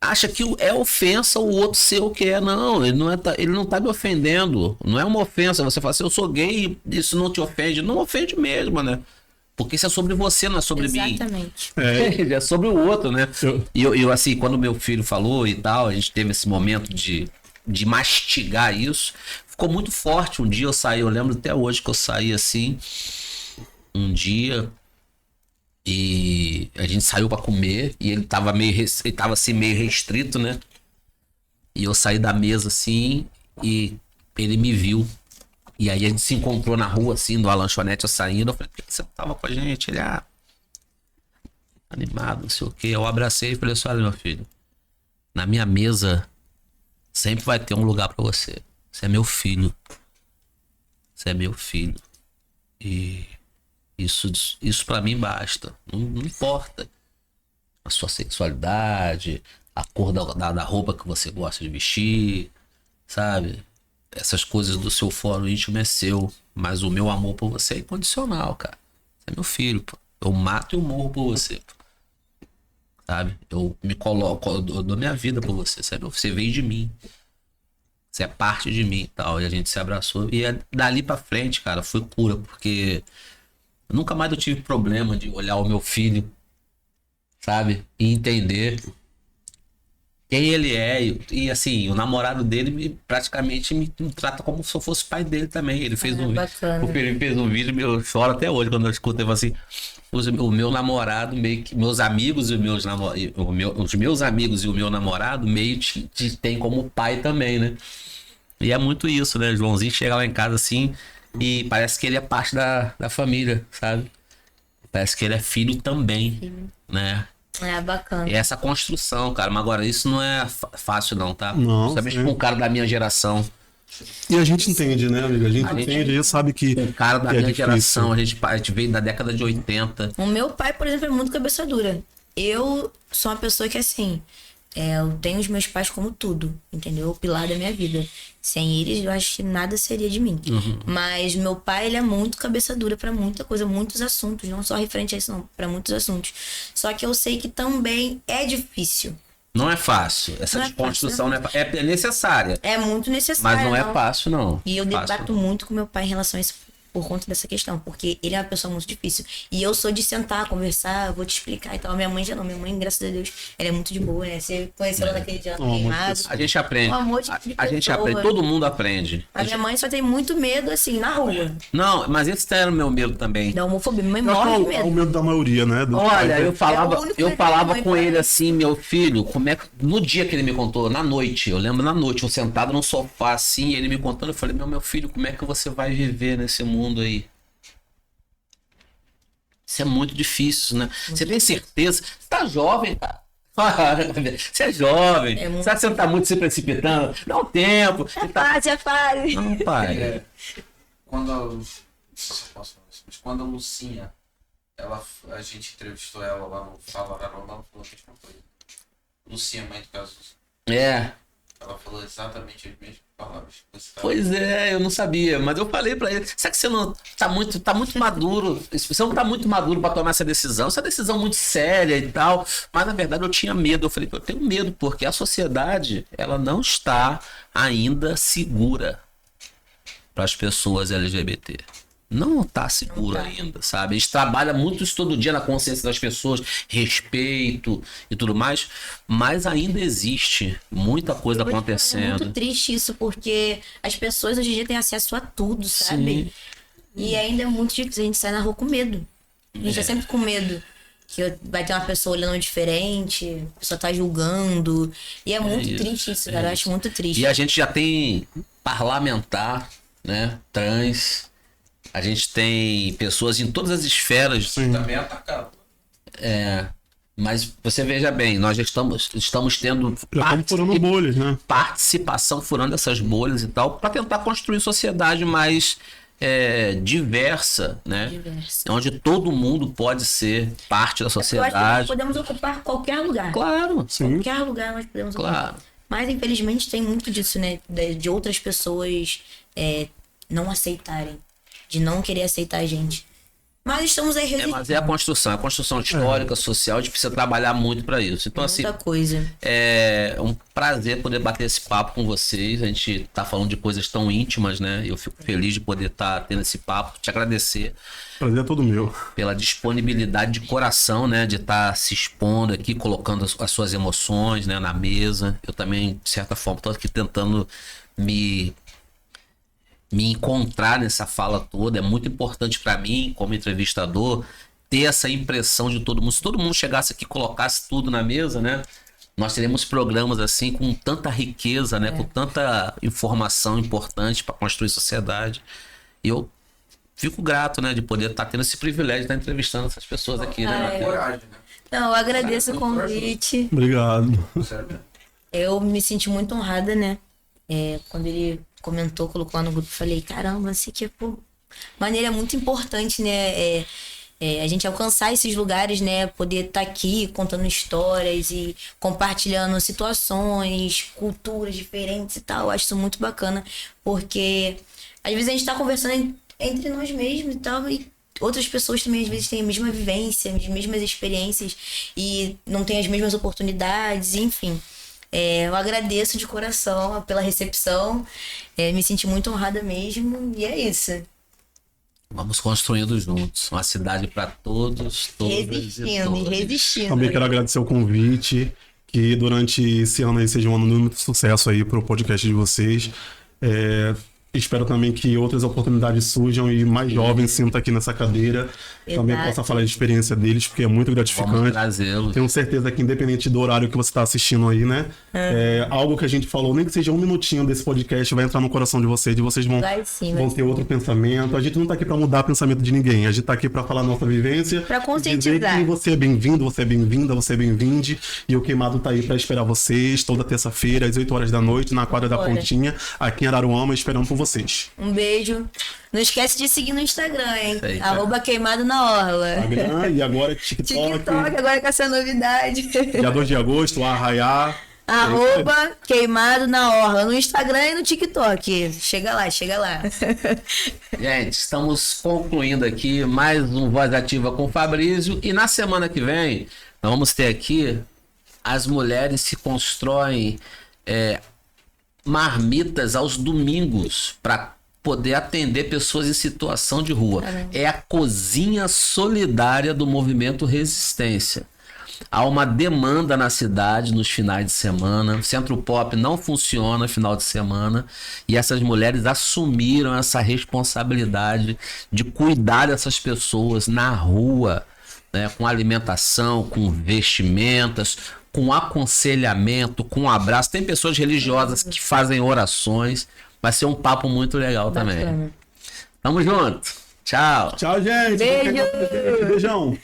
[SPEAKER 1] Acha que é ofensa o outro ser o que é. Não, ele não tá me ofendendo. Não é uma ofensa. Você fala assim, eu sou gay, isso não te ofende. Não ofende mesmo, né? Porque isso é sobre você, não é sobre mim.
[SPEAKER 2] Exatamente.
[SPEAKER 1] É sobre o outro, né? E eu, assim, quando meu filho falou e tal, a gente teve esse momento de mastigar isso. Ficou muito forte. Um dia eu saí, eu lembro até hoje que eu saí assim, um dia, e a gente saiu pra comer, e ele tava assim, meio restrito, né? E eu saí da mesa assim e ele me viu. E aí a gente se encontrou na rua, assim, numa lanchonete, eu saindo. Eu falei, por que você não tava com a gente? Ele, animado, não sei o quê. Eu abracei e falei assim, olha, meu filho, na minha mesa sempre vai ter um lugar pra você. Você é meu filho. Você é meu filho. E isso pra mim basta. Não importa a sua sexualidade, a cor da roupa que você gosta de vestir, sabe? Essas coisas do seu fórum íntimo é seu. Mas o meu amor por você é incondicional, cara. Você é meu filho, pô. Eu mato e eu morro por você, pô. Sabe? Eu me coloco, eu dou minha vida por você, sabe? Você veio de mim. Você é parte de mim e tal. E a gente se abraçou. E dali pra frente, cara, foi cura. Porque nunca mais eu tive problema de olhar o meu filho, sabe? E entender quem ele é. E assim, o namorado dele praticamente me trata como se eu fosse pai dele também. Ele fez
[SPEAKER 2] bacana.
[SPEAKER 1] o Felipe fez um vídeo, eu choro até hoje quando eu escuto. Ele fala assim, o meu namorado, meio que meus amigos e os meus amigos e o meu namorado meio te tem como pai também, né? E é muito isso, né? Joãozinho chega lá em casa assim e parece que ele é parte da família, sabe? Parece que ele é filho também, né?
[SPEAKER 2] É bacana.
[SPEAKER 1] E essa construção, cara. Mas agora, isso não é fácil não, tá?
[SPEAKER 3] Não,
[SPEAKER 1] Principalmente
[SPEAKER 3] sim.
[SPEAKER 1] com um cara da minha geração.
[SPEAKER 3] E a gente entende, né, amigo? A gente entende, a gente sabe que
[SPEAKER 1] Um cara da
[SPEAKER 3] que é
[SPEAKER 1] minha
[SPEAKER 3] difícil.
[SPEAKER 1] geração. A gente veio da década de 80.
[SPEAKER 2] O meu pai, por exemplo, é muito cabeça dura. Eu sou uma pessoa que, assim, eu tenho os meus pais como tudo, entendeu? O pilar da minha vida. Sem eles, eu acho que nada seria de mim. Mas meu pai, ele é muito cabeça dura pra muita coisa, muitos assuntos. Não só referente a isso, não. Pra muitos assuntos. Só que eu sei que também é difícil.
[SPEAKER 1] Não é fácil. Essa
[SPEAKER 2] Não é
[SPEAKER 1] desconstrução não é, é necessária.
[SPEAKER 2] É muito necessário.
[SPEAKER 1] Mas não é fácil, não.
[SPEAKER 2] E eu
[SPEAKER 1] Fácil,
[SPEAKER 2] debato muito com meu pai em relação a isso por conta dessa questão, porque ele é uma pessoa muito difícil. E eu sou de sentar, conversar, vou te explicar e tal. Minha mãe já não. Minha mãe, graças a Deus, ela é muito de boa, né? Você conheceu ela naquele dia queimado.
[SPEAKER 1] A gente aprende.
[SPEAKER 2] Um amor de
[SPEAKER 1] A gente
[SPEAKER 2] pessoa.
[SPEAKER 1] aprende. Todo mundo aprende.
[SPEAKER 2] A minha mãe só tem muito medo, assim, na rua.
[SPEAKER 1] Não, mas esse era o meu medo também.
[SPEAKER 2] Da homofobia. Minha mãe
[SPEAKER 3] Eu acho
[SPEAKER 2] morre de
[SPEAKER 3] que é o
[SPEAKER 2] medo.
[SPEAKER 3] medo da maioria, né? Do
[SPEAKER 1] Olha,
[SPEAKER 3] pai.
[SPEAKER 1] eu falava,
[SPEAKER 2] É o único
[SPEAKER 1] eu
[SPEAKER 2] que
[SPEAKER 1] falava
[SPEAKER 2] minha
[SPEAKER 1] com
[SPEAKER 2] mãe
[SPEAKER 1] ele
[SPEAKER 2] faz.
[SPEAKER 1] assim, meu filho, como é que. No dia que ele me contou, na noite, eu lembro na noite, eu sentado no sofá assim, ele me contando, eu falei, meu filho, como é que você vai viver nesse mundo aí? Isso é muito difícil, né? Você tem certeza? Você tá jovem, cara. Você é jovem.
[SPEAKER 2] muito
[SPEAKER 1] Sabe que você não tá muito se precipitando? Dá um tempo. Você tá...
[SPEAKER 2] Já faz.
[SPEAKER 1] Não, pai.
[SPEAKER 4] Quando não sei se eu posso falar isso, mas quando a Lucinha, a gente entrevistou ela lá no Fala Normal, ela falou a mesma coisa. Lucinha, mãe do Cazuza.
[SPEAKER 1] É.
[SPEAKER 4] Ela falou exatamente as mesmas palavras que você tava.
[SPEAKER 1] Pois é, eu não sabia, mas eu falei pra ele, será que você não tá muito maduro? Você não tá muito maduro pra tomar essa decisão muito séria e tal. Mas na verdade eu tinha medo, eu falei, eu tenho medo porque a sociedade, ela não está ainda segura para as pessoas LGBT. Não tá seguro ainda, sabe? A gente trabalha muito isso todo dia na consciência das pessoas, respeito e tudo mais, mas ainda existe muita coisa
[SPEAKER 2] É muito
[SPEAKER 1] acontecendo.
[SPEAKER 2] triste isso, porque as pessoas hoje em dia têm acesso a tudo, sabe?
[SPEAKER 1] Sim.
[SPEAKER 2] E ainda é muito difícil. A gente sai na rua com medo. A gente é sempre com medo. Que vai ter uma pessoa olhando diferente, a pessoa tá julgando. E é muito
[SPEAKER 1] isso,
[SPEAKER 2] triste isso, cara. Eu acho muito triste.
[SPEAKER 1] E a gente já tem parlamentar, né? Trans. A gente tem pessoas em todas as esferas.
[SPEAKER 4] Também atacado.
[SPEAKER 1] Mas você veja bem, nós já estamos tendo
[SPEAKER 3] Já estamos furando bolhas, né?
[SPEAKER 1] participação, furando essas bolhas e tal, para tentar construir sociedade mais diversa, né?
[SPEAKER 2] Diversa.
[SPEAKER 1] Onde todo mundo pode ser parte da
[SPEAKER 2] Eu acho que nós
[SPEAKER 1] sociedade.
[SPEAKER 2] podemos ocupar qualquer lugar.
[SPEAKER 1] Claro,
[SPEAKER 3] Sim.
[SPEAKER 2] Qualquer lugar nós podemos ocupar.
[SPEAKER 1] claro.
[SPEAKER 2] Mas infelizmente tem muito disso, né? De outras pessoas não aceitarem. De não querer aceitar a gente. Mas estamos aí resistindo.
[SPEAKER 1] Mas é a construção histórica, social, a gente precisa trabalhar muito para isso. Então, assim,
[SPEAKER 2] Muita coisa.
[SPEAKER 1] é um prazer poder bater esse papo com vocês. A gente tá falando de coisas tão íntimas, né? Eu fico feliz de poder estar tendo esse papo. Te agradecer
[SPEAKER 3] Prazer é todo meu.
[SPEAKER 1] pela disponibilidade de coração, né? De estar se expondo aqui, colocando as suas emoções, né, na mesa. Eu também, de certa forma, estou aqui tentando me encontrar nessa fala toda. É muito importante para mim, como entrevistador, ter essa impressão de todo mundo. Se todo mundo chegasse aqui e colocasse tudo na mesa, né? nós teremos programas assim com tanta riqueza, né? Com tanta informação importante para construir sociedade. E eu fico grato, né? De poder estar tendo esse privilégio de estar entrevistando essas pessoas aqui, né?
[SPEAKER 4] Coragem, né?
[SPEAKER 2] Não, eu agradeço o convite.
[SPEAKER 3] Obrigado.
[SPEAKER 4] Sério mesmo.
[SPEAKER 2] Eu me senti muito honrada, né? Quando ele comentou, colocou lá no grupo, eu falei, caramba, assim que é, pô, maneira muito importante, né? A gente alcançar esses lugares, né? Poder estar aqui contando histórias e compartilhando situações, culturas diferentes e tal. Eu acho isso muito bacana, porque às vezes a gente tá conversando entre nós mesmos e tal, e outras pessoas também às vezes têm a mesma vivência, as mesmas experiências e não têm as mesmas oportunidades, enfim. Eu agradeço de coração pela recepção, me senti muito honrada mesmo, e é isso.
[SPEAKER 1] Vamos construindo juntos uma cidade para todos, todas e
[SPEAKER 2] Resistindo,
[SPEAKER 1] todos.
[SPEAKER 2] resistindo.
[SPEAKER 3] Também quero agradecer o convite, que durante esse ano aí seja um ano de muito sucesso aí pro podcast de vocês. Espero também que outras oportunidades surjam e mais jovens sintam aqui nessa cadeira. Também
[SPEAKER 2] Exato.
[SPEAKER 3] possa falar a experiência deles, porque é muito
[SPEAKER 1] Vamos
[SPEAKER 3] gratificante.
[SPEAKER 1] trazê-los.
[SPEAKER 3] Tenho certeza que independente do horário que você está assistindo aí, né? Algo que a gente falou, nem que seja um minutinho desse podcast, vai entrar no coração de vocês e vocês vão,
[SPEAKER 2] Vai sim,
[SPEAKER 3] vão
[SPEAKER 2] vai
[SPEAKER 3] ter outro pensamento. A gente não tá aqui para mudar o pensamento de ninguém. A gente tá aqui para falar a nossa vivência.
[SPEAKER 2] Pra
[SPEAKER 3] dizer
[SPEAKER 2] conscientizar.
[SPEAKER 3] que você é bem-vindo, você é bem-vinda, você é bem-vinde. E o Queimado tá aí para esperar vocês toda terça-feira, às 8 horas da noite, na quadra da
[SPEAKER 2] Bora.
[SPEAKER 3] Pontinha, aqui em Araruama, esperando por vocês.
[SPEAKER 2] Um beijo. Não esquece de seguir no Instagram, hein?
[SPEAKER 1] Isso aí, tá.
[SPEAKER 2] @queimado na orla.
[SPEAKER 3] Instagram, e agora TikTok.
[SPEAKER 2] TikTok, agora com essa novidade.
[SPEAKER 3] Dia 2 de agosto, Arraiá.
[SPEAKER 2] @queimado na orla. No Instagram e no TikTok. Chega lá, chega lá.
[SPEAKER 1] Gente, estamos concluindo aqui mais um Voz Ativa com o Fabrício. E na semana que vem, nós vamos ter aqui as mulheres que constroem marmitas aos domingos para poder atender pessoas em situação de rua. É a cozinha solidária do movimento Resistência. Há uma demanda na cidade nos finais de semana. O Centro Pop não funciona final de semana. E essas mulheres assumiram essa responsabilidade de cuidar dessas pessoas na rua, né, com alimentação, com vestimentas, com aconselhamento, com abraço. Tem pessoas religiosas que fazem orações. Vai ser um papo muito legal também.
[SPEAKER 2] Bacana.
[SPEAKER 1] Tamo junto. Tchau.
[SPEAKER 3] Tchau, gente.
[SPEAKER 2] Beijo.
[SPEAKER 3] Beijão.